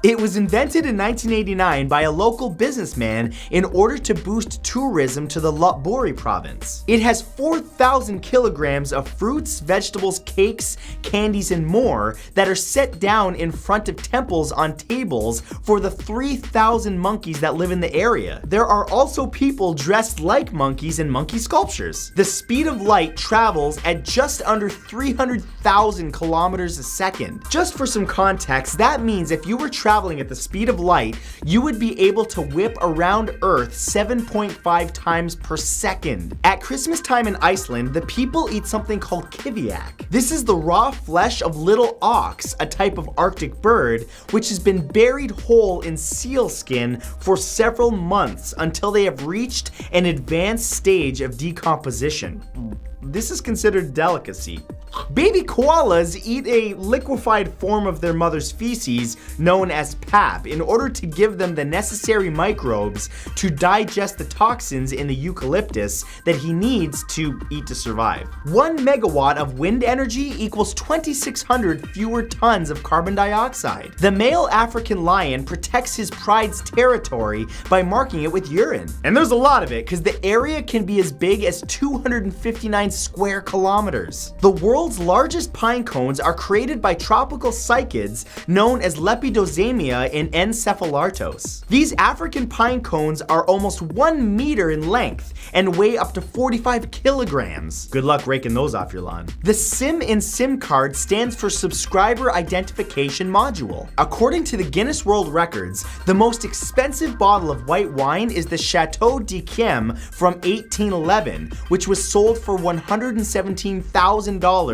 It was invented in 1989 by a local businessman in order to boost tourism to the Lopburi province. It has 4,000 kilograms of fruits, vegetables, cakes, candies, and more that are set down in front of temples on tables for the 3,000 monkeys that live in the area. There are also people dressed like monkeys in monkey sculptures. The speed of light travels at just under 300,000 kilometers a second. Just for some context, that means if you were traveling at the speed of light, you would be able to whip around Earth 7.5 times per second. At Christmas time in Iceland, the people eat something called kiviak. This is the raw flesh of little ox, a type of Arctic bird, which has been buried whole in seal skin for several months until they have reached an advanced stage of decomposition. This is considered delicacy. Baby koalas eat a liquefied form of their mother's feces known as pap in order to give them the necessary microbes to digest the toxins in the eucalyptus that he needs to eat to survive. 1 megawatt of wind energy equals 2,600 fewer tons of carbon dioxide. The male African lion protects his pride's territory by marking it with urine. And there's a lot of it because the area can be as big as 259 square kilometers. The world's largest pine cones are created by tropical cycads known as Lepidosmia in Encephalartos. These African pine cones are almost 1 meter in length and weigh up to 45 kilograms. Good luck raking those off your lawn. The SIM in SIM card stands for Subscriber Identification Module. According to the Guinness World Records, the most expensive bottle of white wine is the Chateau d'Yquem from 1811, which was sold for $117,000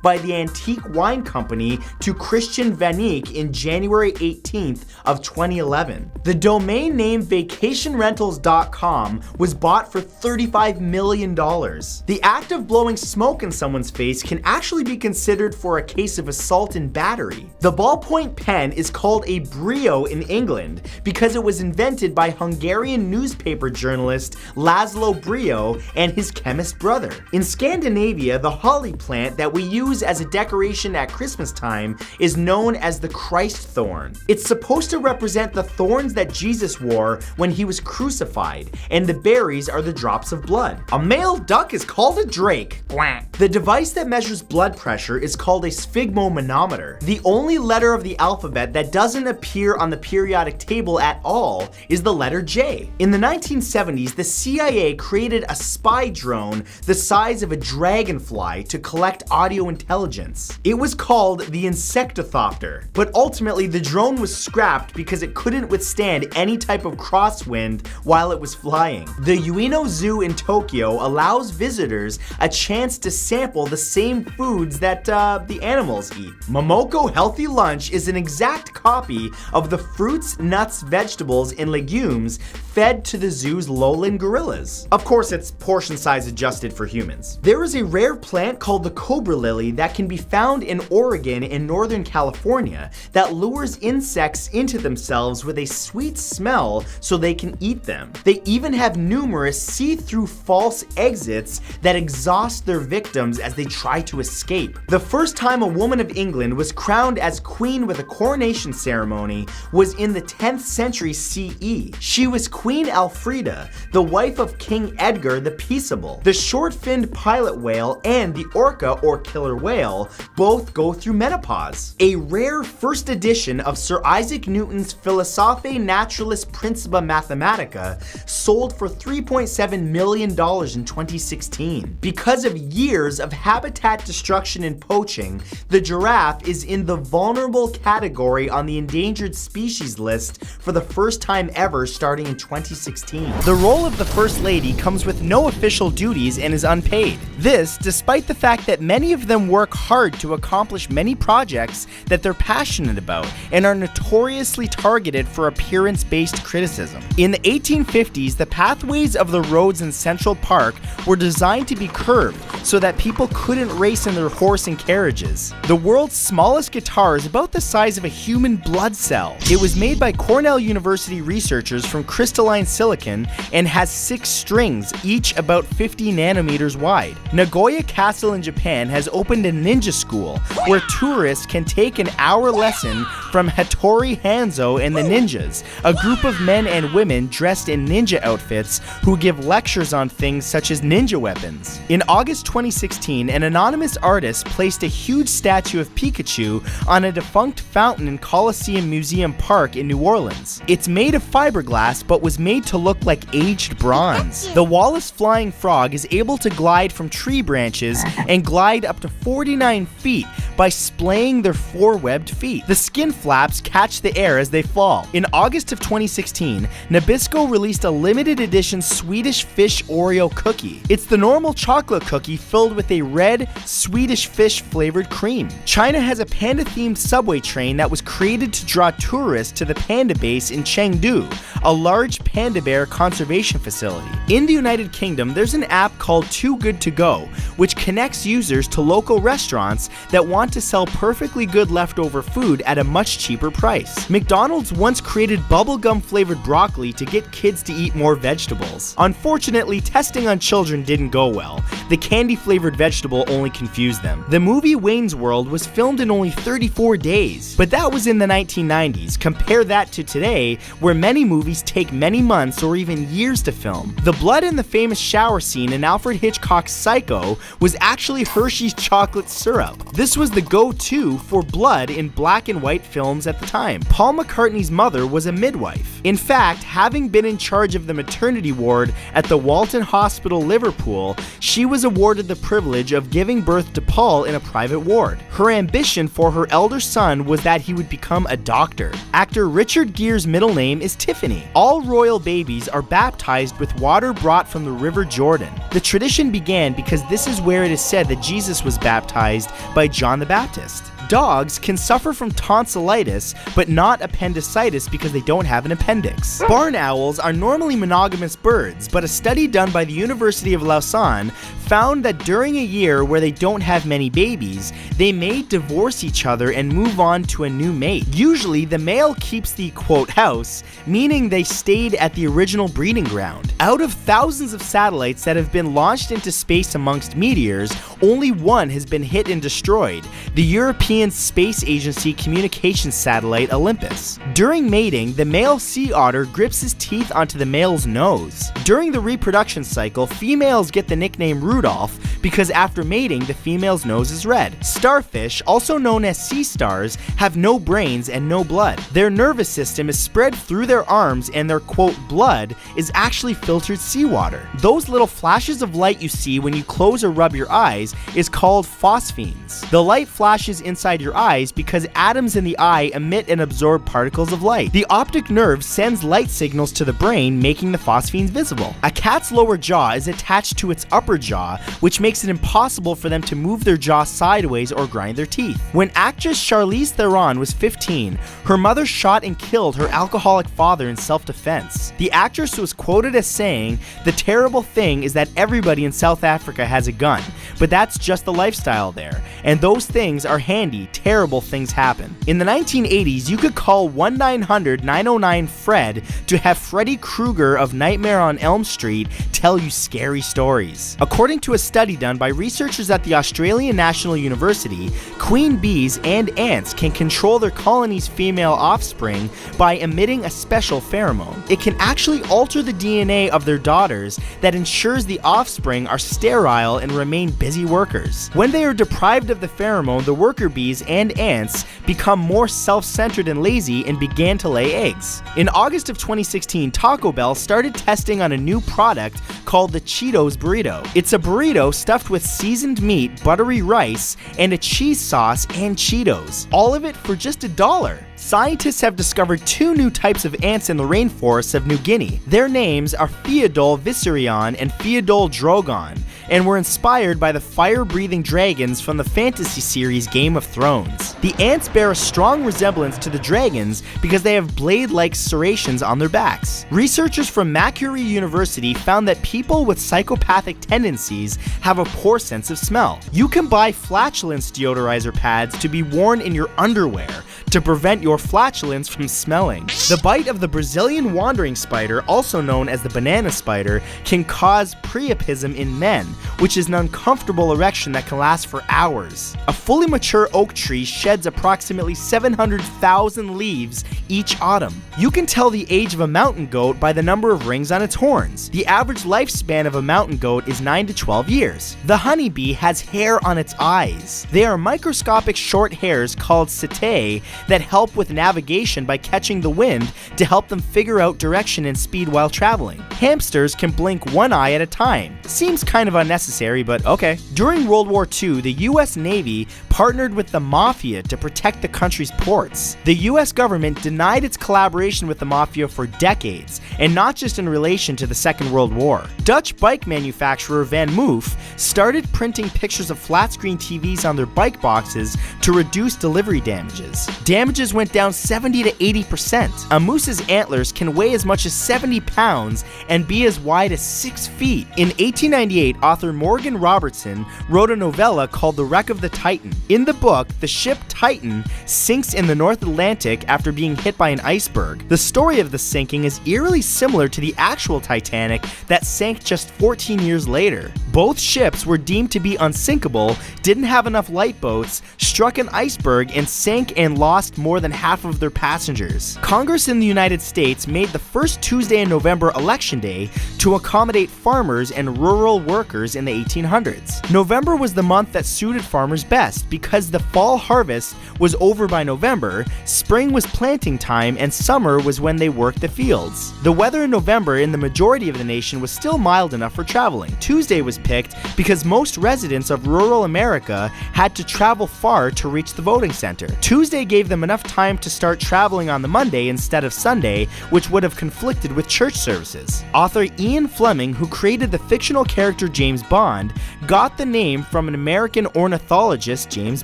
by the Antique Wine Company to Christian Vanek in January 18th of 2011. The domain name vacationrentals.com was bought for $35 million. The act of blowing smoke in someone's face can actually be considered for a case of assault and battery. The ballpoint pen is called a brio in England because it was invented by Hungarian newspaper journalist Laszlo Brio and his chemist brother. In Scandinavia, the holly plant that we use as a decoration at Christmas time is known as the Christ thorn. It's supposed to represent the thorns that Jesus wore when he was crucified, and the berries are the drops of blood. A male duck is called a drake. Quack. The device that measures blood pressure is called a sphygmomanometer. The only letter of the alphabet that doesn't appear on the periodic table at all is the letter J. In the 1970s, the CIA created a spy drone the size of a dragonfly to collect audio intelligence. It was called the Insectothopter, but ultimately the drone was scrapped because it couldn't withstand any type of crosswind while it was flying. The Ueno Zoo in Tokyo allows visitors a chance to sample the same foods that the animals eat. Momoko Healthy Lunch is an exact copy of the fruits, nuts, vegetables, and legumes fed to the zoo's lowland gorillas. Of course, it's portion size adjusted for humans. There is a rare plant called the cobra lily that can be found in Oregon and Northern California that lures insects into themselves with a sweet smell so they can eat them. They even have numerous see-through false exits that exhaust their victims as they try to escape. The first time a woman of England was crowned as queen with a coronation ceremony was in the 10th century CE. She was Queen Elfrida, the wife of King Edgar the Peaceable. The short-finned pilot whale and the orca or killer whale both go through menopause. A rare first edition of Sir Isaac Newton's Philosophiae Naturalis Principia Mathematica sold for $3.7 million in 2016. Because of years of habitat destruction and poaching, the giraffe is in the vulnerable category on the endangered species list for the first time ever starting in 2016. The role of the First Lady comes with no official duties and is unpaid. This, despite the fact that many of them work hard to accomplish many projects that they're passionate about and are notoriously targeted for appearance-based criticism. In the 1850s, the pathways of the roads in Central Park were designed to be curved so that people couldn't race in their horse and carriages. The world's smallest guitar is about the size of a human blood cell. It was made by Cornell University researchers from crystalline silicon and has 6 strings, each about 50 nanometers wide. Nagoya Castle in Japan has opened a ninja school where tourists can take an hour lesson from Hattori Hanzo and the Ninjas, a group of men and women dressed in ninja outfits who give lectures on things such as ninja weapons. In August 2016, an anonymous artist placed a huge statue of Pikachu on a defunct fountain in Coliseum Museum Park in New Orleans. It's made of fiberglass but was made to look like aged bronze. The Wallace flying frog is able to glide from tree branches and glide up to 49 feet by splaying their 4-webbed feet. The skin flaps catch the air as they fall. In August of 2016, Nabisco released a limited edition Swedish fish Oreo cookie. It's the normal chocolate cookie filled with a red Swedish fish flavored cream. China has a panda-themed subway train that was created to draw tourists to the panda base in Chengdu, a large panda bear conservation facility. In the United Kingdom, there's an app called Too Good To Go, which connects users to local restaurants that want to sell perfectly good leftover food at a much cheaper price. McDonald's once created bubblegum flavored broccoli to get kids to eat more vegetables. Unfortunately, testing on children didn't go well. The candy flavored vegetable only confused them. The movie Wayne's World was filmed in only 34 days, but that was in the 1990s. Compare that to today, where many movies take many months or even years to film. The blood in the famous shower scene in Alfred Hitchcock's Psycho was actually Hershey's chocolate syrup. This was the go-to for blood in black and white films at the time. Paul McCartney's mother was a midwife. In fact, having been in charge of the maternity ward at the Walton Hospital, Liverpool, she was awarded the privilege of giving birth to Paul in a private ward. Her ambition for her elder son was that he would become a doctor. Actor Richard Gere's middle name is Tiffany. All royal babies are baptized with water brought from the River Jordan. The tradition began because this is where it is said that Jesus Jesus was baptized by John the Baptist. Dogs can suffer from tonsillitis, but not appendicitis because they don't have an appendix. Barn owls are normally monogamous birds, but a study done by the University of Lausanne found that during a year where they don't have many babies, they may divorce each other and move on to a new mate. Usually, the male keeps the quote house, meaning they stayed at the original breeding ground. Out of thousands of satellites that have been launched into space amongst meteors, only one has been hit and destroyed, the European Space Agency communications satellite Olympus. During mating, the male sea otter grips his teeth onto the male's nose. During the reproduction cycle, females get the nickname Rudolph because after mating, the female's nose is red. Starfish, also known as sea stars, have no brains and no blood. Their nervous system is spread through their arms and their quote blood is actually filtered seawater. Those little flashes of light you see when you close or rub your eyes is called phosphenes. The light flashes inside your eyes because atoms in the eye emit and absorb particles of light. The optic nerve sends light signals to the brain, making the phosphenes visible. A cat's lower jaw is attached to its upper jaw, which makes it impossible for them to move their jaw sideways or grind their teeth. When actress Charlize Theron was 15, her mother shot and killed her alcoholic father in self-defense. The actress was quoted as saying, "The terrible thing is that everybody in South Africa has a gun, but that's just the lifestyle there, and those things are handy. Terrible things happen." In the 1980s, you could call 1-900-909-FRED to have Freddy Krueger of Nightmare on Elm Street tell you scary stories. According to a study done by researchers at the Australian National University, queen bees and ants can control their colony's female offspring by emitting a special pheromone. It can actually alter the DNA of their daughters that ensures the offspring are sterile and remain busy workers. When they are deprived of the pheromone, the worker bees and ants become more self-centered and lazy and began to lay eggs. In August of 2016, Taco Bell started testing on a new product called the Cheetos burrito. It's a burrito stuffed with seasoned meat, buttery rice, and a cheese sauce and Cheetos. All of it for just $1. Scientists have discovered 2 new types of ants in the rainforests of New Guinea. Their names are Pheodol viscerion and Pheodol drogon, and were inspired by the fire-breathing dragons from the fantasy series Game of Thrones. The ants bear a strong resemblance to the dragons because they have blade-like serrations on their backs. Researchers from Macquarie University found that people with psychopathic tendencies have a poor sense of smell. You can buy flatulence deodorizer pads to be worn in your underwear to prevent your flatulence from smelling. The bite of the Brazilian wandering spider, also known as the banana spider, can cause priapism in men, which is an uncomfortable erection that can last for hours. A fully mature oak tree sheds approximately 700,000 leaves each autumn. You can tell the age of a mountain goat by the number of rings on its horns. The average lifespan of a mountain goat is 9 to 12 years. The honeybee has hair on its eyes. They are microscopic short hairs called setae that help with navigation by catching the wind to help them figure out direction and speed while traveling. Hamsters can blink one eye at a time. Seems kind of unnecessary, but okay. During World War II, the US Navy partnered with the Mafia to protect the country's ports. The US government denied its collaboration with the Mafia for decades, and not just in relation to the Second World War. Dutch bike manufacturer Van Moof started printing pictures of flat-screen TVs on their bike boxes to reduce delivery damages. Damages went down 70 to 80%. A moose's antlers can weigh as much as 70 pounds and be as wide as 6 feet. In 1898, author Morgan Robertson wrote a novella called The Wreck of the Titan. In the book, the ship Titan sinks in the North Atlantic after being hit by an iceberg. The story of the sinking is eerily similar to the actual Titanic that sank just 14 years later. Both ships were deemed to be unsinkable, didn't have enough lifeboats, struck an iceberg, and sank and lost more than half of their passengers. Congress in the United States made the first Tuesday in November Election Day to accommodate farmers and rural workers in the 1800s. November was the month that suited farmers best because the fall harvest was over by November, spring was planting time, and summer was when they worked the fields. The weather in November in the majority of the nation was still mild enough for traveling. Tuesday was picked because most residents of rural America had to travel far to reach the voting center. Tuesday gave them enough time to start traveling on the Monday instead of Sunday, which would have conflicted with church services. Author Ian Fleming, who created the fictional character James Bond, got the name from an American ornithologist, James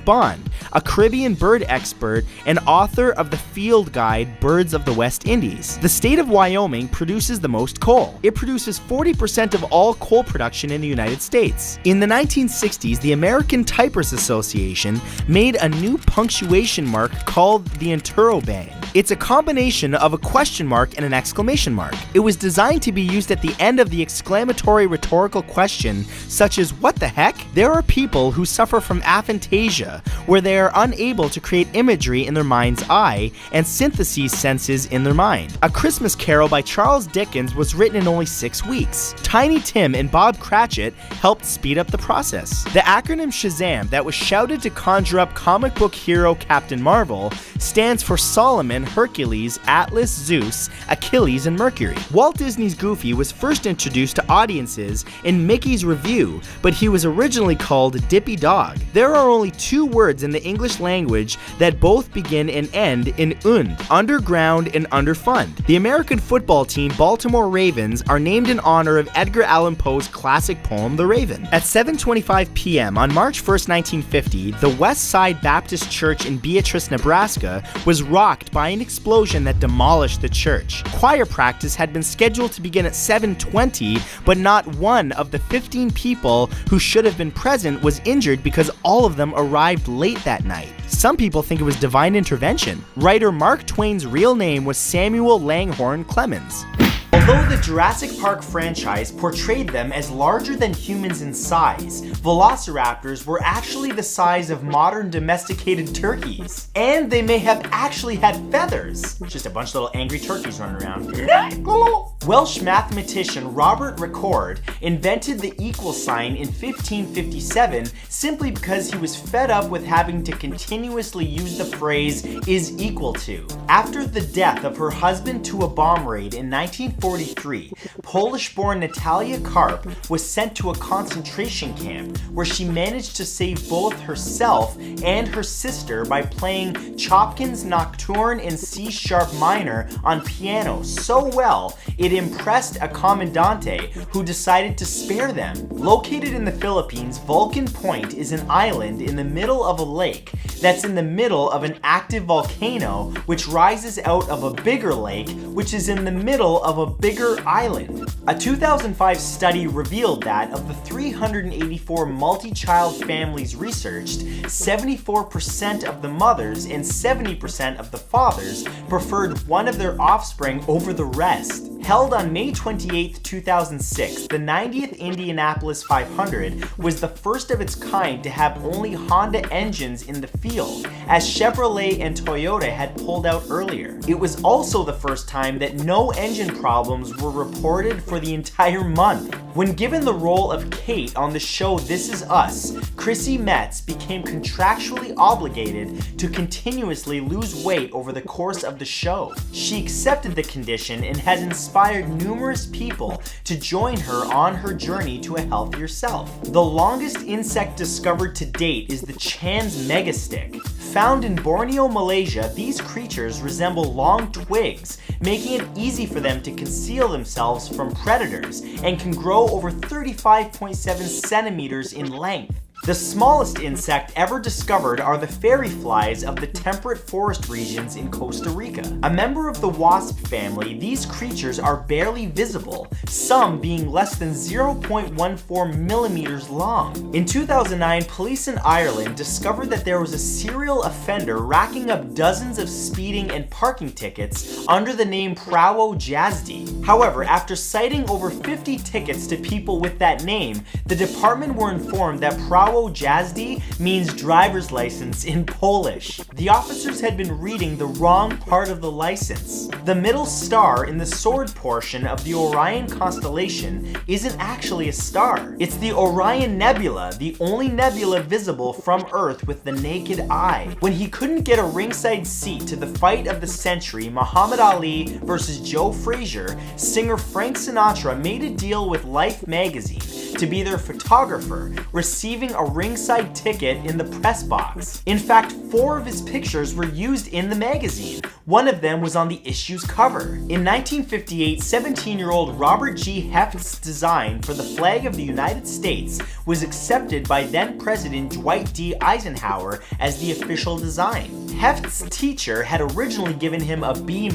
Bond, a Caribbean bird expert and author of the field guide Birds of the West Indies. The state of Wyoming produces the most coal. It produces 40% of all coal production in the United States. In the 1960s, the American Typers Association made a new punctuation mark called the interrobang. It's a combination of a question mark and an exclamation mark. It was designed to be used at the end of the exclamatory rhetorical question, such as, "What the heck?" There are people who suffer from aphantasia, where they are unable to create imagery in their mind's eye and synthesize senses in their mind. A Christmas Carol by Charles Dickens was written in only 6 weeks. Tiny Tim and Bob Cratchit helped speed up the process. The acronym Shazam, that was shouted to conjure up comic book hero Captain Marvel, stands for Solomon, Hercules, Atlas, Zeus, Achilles, and Mercury. Walt Disney's Goofy was first introduced to audiences in Mickey's Revue, but he was originally called Dippy Dog. There are only 2 words in the English language that both begin and end in und, underground and underfund. The American football team Baltimore Ravens are named in honor of Edgar Allan Poe's classic poem, The Raven. At 7:25 p.m. on March 1st, 1950, the West Side Baptist Church in Beatrice, Nebraska was rocked by an explosion that demolished the church. Choir practice had been scheduled to begin at 7:20, but not one of the 15 people who should have been present was injured because all of them arrived late that night. Some people think it was divine intervention. Writer Mark Twain's real name was Samuel Langhorne Clemens. Although the Jurassic Park franchise portrayed them as larger than humans in size, velociraptors were actually the size of modern domesticated turkeys. And they may have actually had feathers. Just a bunch of little angry turkeys running around. Welsh mathematician Robert Recorde invented the equal sign in 1557 simply because he was fed up with having to continuously use the phrase "is equal to." After the death of her husband to a bomb raid in 1943, Polish-born Natalia Karp was sent to a concentration camp where she managed to save both herself and her sister by playing Chopin's Nocturne in C-sharp minor on piano so well it impressed a commandante who decided to spare them. Located in the Philippines, Vulcan Point is an island in the middle of a lake that's in the middle of an active volcano which rises out of a bigger lake which is in the middle of a bigger island. A 2005 study revealed that of the 384 multi-child families researched, 74% of the mothers and 70% of the fathers preferred one of their offspring over the rest. Held on May 28, 2006, the 90th Indianapolis 500 was the first of its kind to have only Honda engines in the field, as Chevrolet and Toyota had pulled out earlier. It was also the first time that no engine problems were reported for the entire month. When given the role of Kate on the show This Is Us, Chrissy Metz became contractually obligated to continuously lose weight over the course of the show. She accepted the condition and has inspired numerous people to join her on her journey to a healthier self. The longest insect discovered to date is the Chan's megastick. Found in Borneo, Malaysia, these creatures resemble long twigs, making it easy for them to conceal themselves from predators and can grow over 35.7 centimeters in length. The smallest insect ever discovered are the fairy flies of the temperate forest regions in Costa Rica. A member of the wasp family, these creatures are barely visible, some being less than 0.14 millimeters long. In 2009, police in Ireland discovered that there was a serial offender racking up dozens of speeding and parking tickets under the name Prawo Jazdy. However, after citing over 50 tickets to people with that name, the department were informed that Prawo Jazdy means driver's license in Polish. The officers had been reading the wrong part of the license. The middle star in the sword portion of the Orion constellation isn't actually a star. It's the Orion Nebula, the only nebula visible from Earth with the naked eye. When he couldn't get a ringside seat to the fight of the century, Muhammad Ali versus Joe Frazier, singer Frank Sinatra made a deal with Life magazine to be their photographer, receiving a ringside ticket in the press box. In fact, 4 of his pictures were used in the magazine. One of them was on the issue's cover. In 1958, 17-year-old Robert G. Heft's design for the flag of the United States was accepted by then-President Dwight D. Eisenhower as the official design. Heft's teacher had originally given him a B-,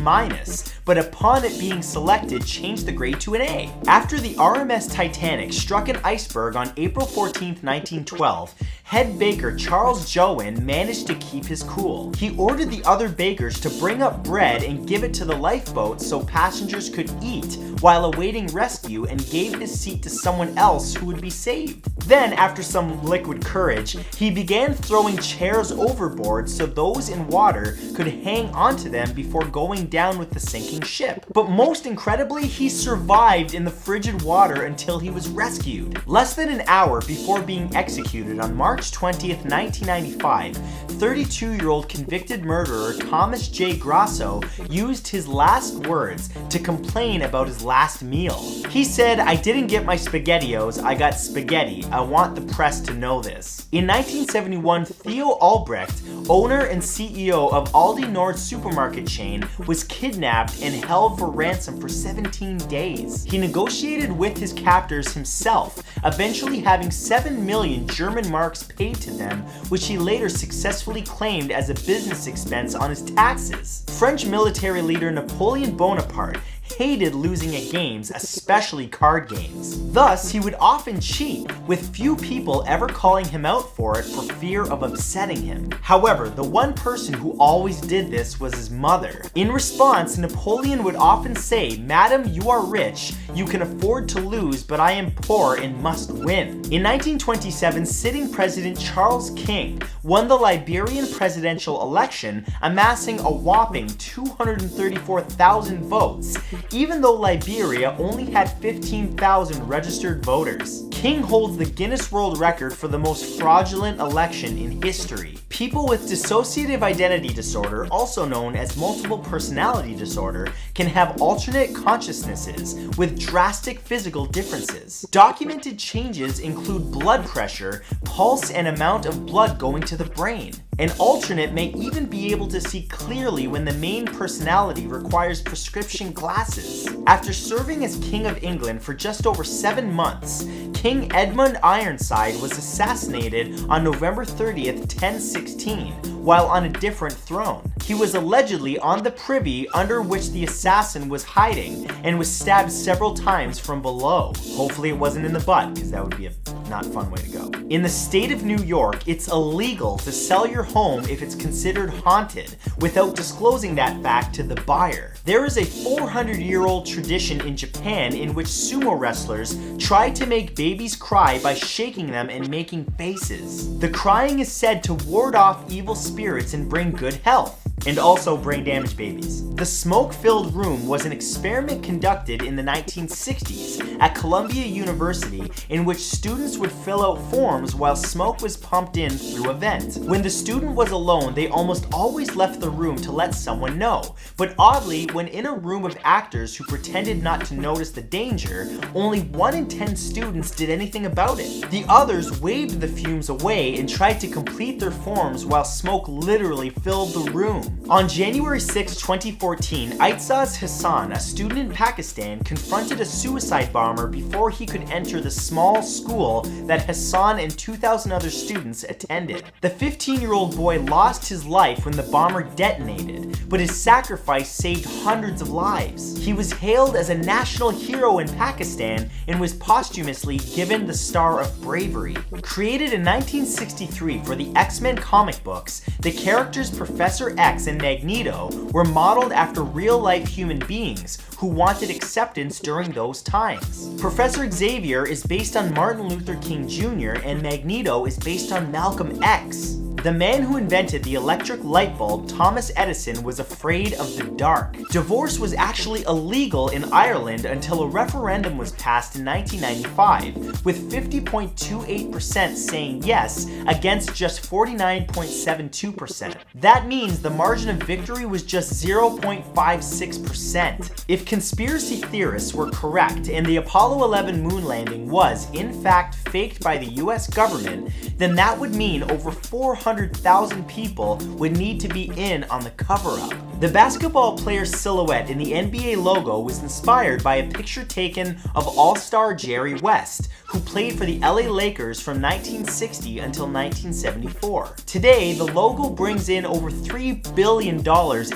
but upon it being selected, changed the grade to an A. After the RMS Titanic struck an iceberg on April 14, 1912, head baker Charles Jowen managed to keep his cool. He ordered the other bakers to bring up bread and give it to the lifeboat so passengers could eat while awaiting rescue, and gave his seat to someone else who would be saved. Then, after some liquid courage, he began throwing chairs overboard so those in water could hang onto them before going down with the sinking ship. But most incredibly, he survived in the frigid water until he was rescued. Less than an hour before being executed on March 20th, 1995, 32-year-old convicted murderer Thomas J. Grasso used his last words to complain about his last meal. He said, "I didn't get my SpaghettiOs, I got spaghetti. I want the press to know this." In 1971, Theo Albrecht, owner and CEO of Aldi Nord supermarket chain, was kidnapped and held for ransom for 17 days. He negotiated with his captors himself, eventually having 7 million German marks paid to them, which he later successfully claimed as a business expense on his taxes. French military leader Napoleon Bonaparte hated losing at games, especially card games. Thus, he would often cheat, with few people ever calling him out for it for fear of upsetting him. However, the one person who always did this was his mother. In response, Napoleon would often say, "Madam, you are rich, you can afford to lose, but I am poor and must win." In 1927, sitting President Charles King won the Liberian presidential election, amassing a whopping 234,000 votes, even though Liberia only had 15,000 registered voters. King holds the Guinness World Record for the most fraudulent election in history. People with dissociative identity disorder, also known as multiple personality disorder, can have alternate consciousnesses with drastic physical differences. Documented changes include blood pressure, pulse, and amount of blood going to the brain. An alternate may even be able to see clearly when the main personality requires prescription glasses. After serving as King of England for just over 7 months, King Edmund Ironside was assassinated on November 30th, 1016, while on a different throne. He was allegedly on the privy under which the assassin was hiding and was stabbed several times from below. Hopefully it wasn't in the butt, because that would be a not fun way to go. In the state of New York, it's illegal to sell your home if it's considered haunted without disclosing that fact to the buyer. There is a 400-year-old tradition in Japan in which sumo wrestlers try to make babies cry by shaking them and making faces. The crying is said to ward off evil spirits and bring good health, and also brain damaged babies. The smoke-filled room was an experiment conducted in the 1960s at Columbia University in which students would fill out forms while smoke was pumped in through a vent. When the student was alone, they almost always left the room to let someone know. But oddly, when in a room of actors who pretended not to notice the danger, only 1 in 10 students did anything about it. The others waved the fumes away and tried to complete their forms while smoke literally filled the room. On January 6, 2014, Aitzaz Hassan, a student in Pakistan, confronted a suicide bomber before he could enter the small school that Hassan and 2,000 other students attended. The 15-year-old boy lost his life when the bomber detonated, but his sacrifice saved hundreds of lives. He was hailed as a national hero in Pakistan and was posthumously given the Star of Bravery. Created in 1963 for the X-Men comic books, the characters Professor X and Magneto were modeled after real-life human beings who wanted acceptance during those times. Professor Xavier is based on Martin Luther King Jr. and Magneto is based on Malcolm X. The man who invented the electric light bulb, Thomas Edison, was afraid of the dark. Divorce was actually illegal in Ireland until a referendum was passed in 1995, with 50.28% saying yes against just 49.72%. That means the margin of victory was just 0.56%. If conspiracy theorists were correct and the Apollo 11 moon landing was, in fact, faked by the US government, then that would mean over 400,000 people would need to be in on the cover-up. The basketball player's silhouette in the NBA logo was inspired by a picture taken of All-Star Jerry West, who played for the LA Lakers from 1960 until 1974. Today, the logo brings in over $3 billion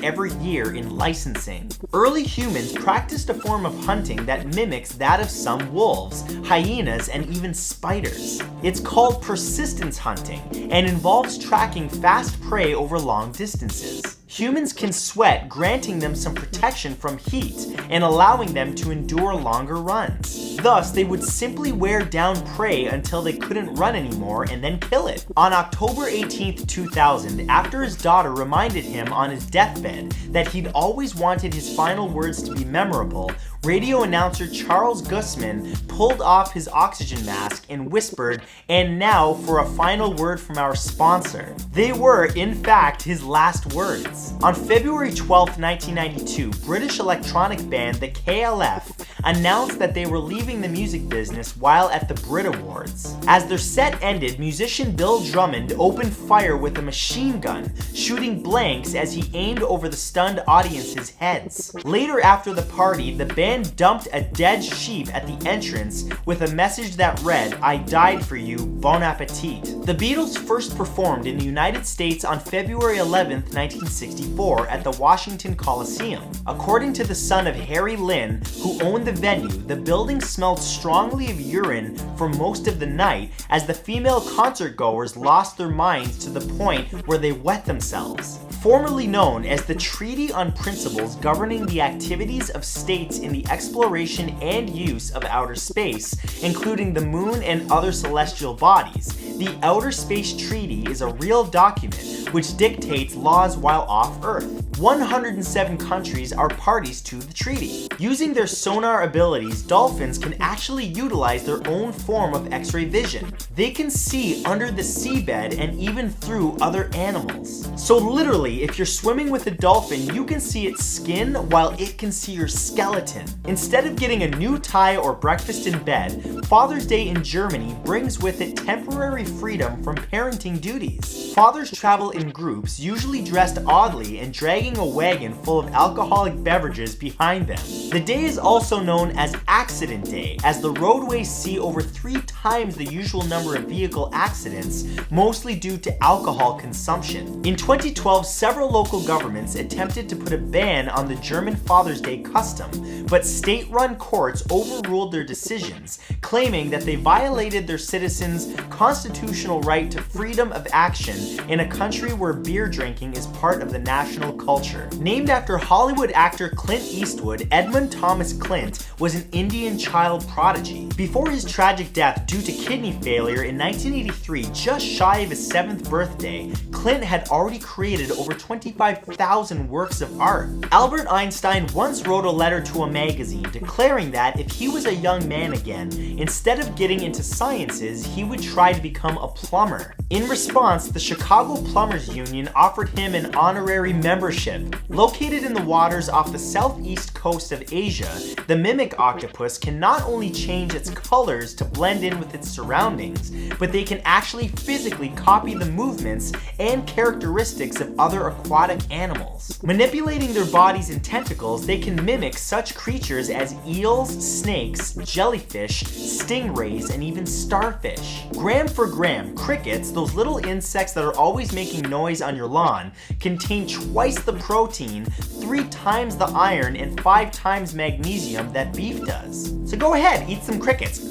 every year in licensing. Early humans practiced a form of hunting that mimics that of some wolves, hyenas, and even spiders. It's called persistence hunting and involves tracking fast prey over long distances. Humans can sweat, granting them some protection from heat and allowing them to endure longer runs. Thus, they would simply wear down prey until they couldn't run anymore and then kill it. On October 18, 2000, after his daughter reminded him on his deathbed that he'd always wanted his final words to be memorable, radio announcer Charles Gusman pulled off his oxygen mask and whispered, "And now for a final word from our sponsor." They were, in fact, his last words. On February 12, 1992, British electronic band the KLF announced that they were leaving the music business while at the Brit Awards. As their set ended, musician Bill Drummond opened fire with a machine gun, shooting blanks as he aimed over the stunned audience's heads. Later after the party, the band dumped a dead sheep at the entrance with a message that read, "I died for you, bon appetit." The Beatles first performed in the United States on February 11, 1964 at the Washington Coliseum. According to the son of Harry Lynn, who owned the venue, the building smelled strongly of urine for most of the night as the female concertgoers lost their minds to the point where they wet themselves. Formerly known as the Treaty on Principles Governing the Activities of States in the Exploration and Use of Outer Space, including the Moon and other celestial bodies, the Outer Space Treaty is a real document which dictates laws while off Earth. 107 countries are parties to the treaty. Using their sonar abilities, dolphins can actually utilize their own form of X-ray vision. They can see under the seabed and even through other animals. So literally, if you're swimming with a dolphin, you can see its skin while it can see your skeleton. Instead of getting a new tie or breakfast in bed, Father's Day in Germany brings with it temporary freedom from parenting duties. Fathers travel in groups, usually dressed oddly and dragging a wagon full of alcoholic beverages behind them. The day is also known as Accident Day, as the roadways see over 3 times the usual number of vehicle accidents, mostly due to alcohol consumption. In 2012, several local governments attempted to put a ban on the German Father's Day custom, but state-run courts overruled their decisions, claiming that they violated their citizens' constitutional right to freedom of action in a country where beer drinking is part of the national culture. Named after Hollywood actor Clint Eastwood, Edmund Thomas Clint was an Indian child prodigy. Before his tragic death due to kidney failure in 1983, just shy of his 7th birthday, Clint had already created over 25,000 works of art. Albert Einstein once wrote a letter to a magazine declaring that if he was a young man again, instead of getting into sciences, he would try to become a plumber. In response, the Chicago Plumbers Union offered him an honorary membership. Located in the waters off the southeast coast of Asia, the mimic octopus can not only change its colors to blend in with its surroundings, but they can actually physically copy the movements and characteristics of other aquatic animals. Manipulating their bodies and tentacles, they can mimic such creatures as eels, snakes, jellyfish, stingrays, and even starfish. Gram for gram, crickets, those little insects that are always making noise on your lawn, contain twice the protein, 3 times the iron, and 5 times magnesium that beef does. So go ahead, eat some crickets.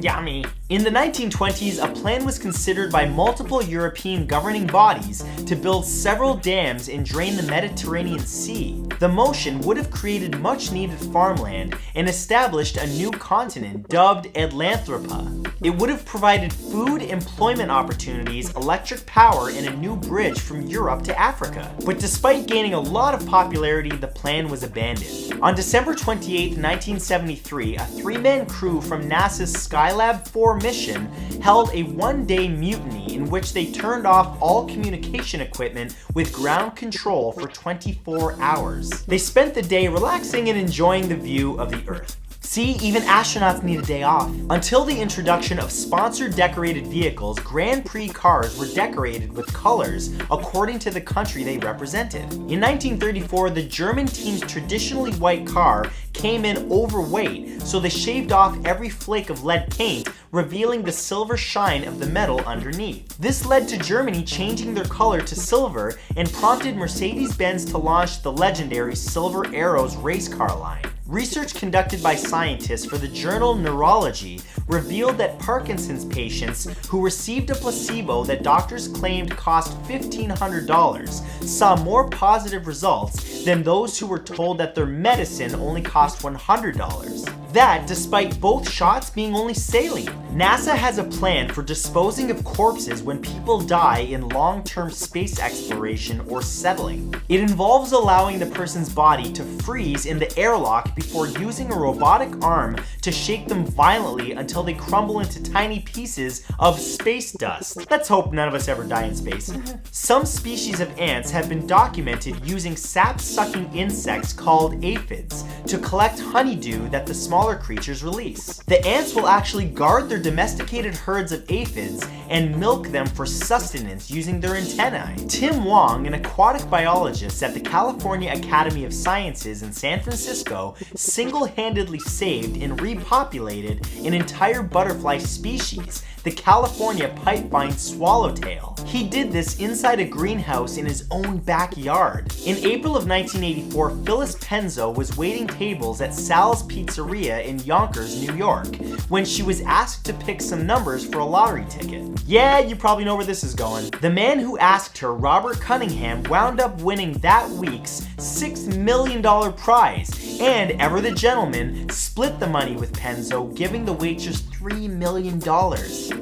Yummy. In the 1920s, a plan was considered by multiple European governing bodies to build several dams and drain the Mediterranean Sea. The motion would have created much needed farmland and established a new continent dubbed Atlanthropa. It would have provided food, employment opportunities, electric power, and a new bridge from Europe to Africa. But despite gaining a lot of popularity, the plan was abandoned. On December 28, 1973, a three-man crew from NASA's Skylab 4 mission held a one-day mutiny in which they turned off all communication equipment with ground control for 24 hours. They spent the day relaxing and enjoying the view of the Earth. See, even astronauts need a day off. Until the introduction of sponsored decorated vehicles, Grand Prix cars were decorated with colors according to the country they represented. In 1934, the German team's traditionally white car came in overweight, so they shaved off every flake of lead paint, revealing the silver shine of the metal underneath. This led to Germany changing their color to silver and prompted Mercedes-Benz to launch the legendary Silver Arrows race car line. Research conducted by scientists for the journal Neurology revealed that Parkinson's patients who received a placebo that doctors claimed cost $1,500 saw more positive results than those who were told that their medicine only cost $100. That despite both shots being only saline. NASA has a plan for disposing of corpses when people die in long-term space exploration or settling. It involves allowing the person's body to freeze in the airlock before using a robotic arm to shake them violently until they crumble into tiny pieces of space dust. Let's hope none of us ever die in space. Some species of ants have been documented using sap-sucking insects called aphids to collect honeydew that the smaller creatures release. The ants will actually guard their domesticated herds of aphids and milk them for sustenance using their antennae. Tim Wong, an aquatic biologist at the California Academy of Sciences in San Francisco, single-handedly saved and repopulated an entire butterfly species, the California pipevine swallowtail. He did this inside a greenhouse in his own backyard. In April of 1984, Phyllis Penzo was waiting tables at Sal's Pizzeria in Yonkers, New York, when she was asked to pick some numbers for a lottery ticket. Yeah, you probably know where this is going. The man who asked her, Robert Cunningham, wound up winning that week's $6 million prize, and ever the gentleman split the money with Penzo, giving the waitress $3 million.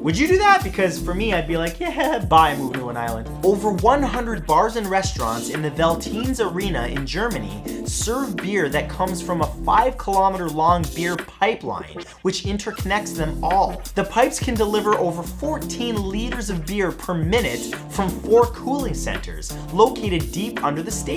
Would you do that? Because for me, I'd be like, yeah, bye, move to an island. Over 100 bars and restaurants in the Veltins Arena in Germany serve beer that comes from a 5-kilometer long beer pipeline, which interconnects them all. The pipes can deliver over 14 liters of beer per minute from 4 cooling centers located deep under the stadium.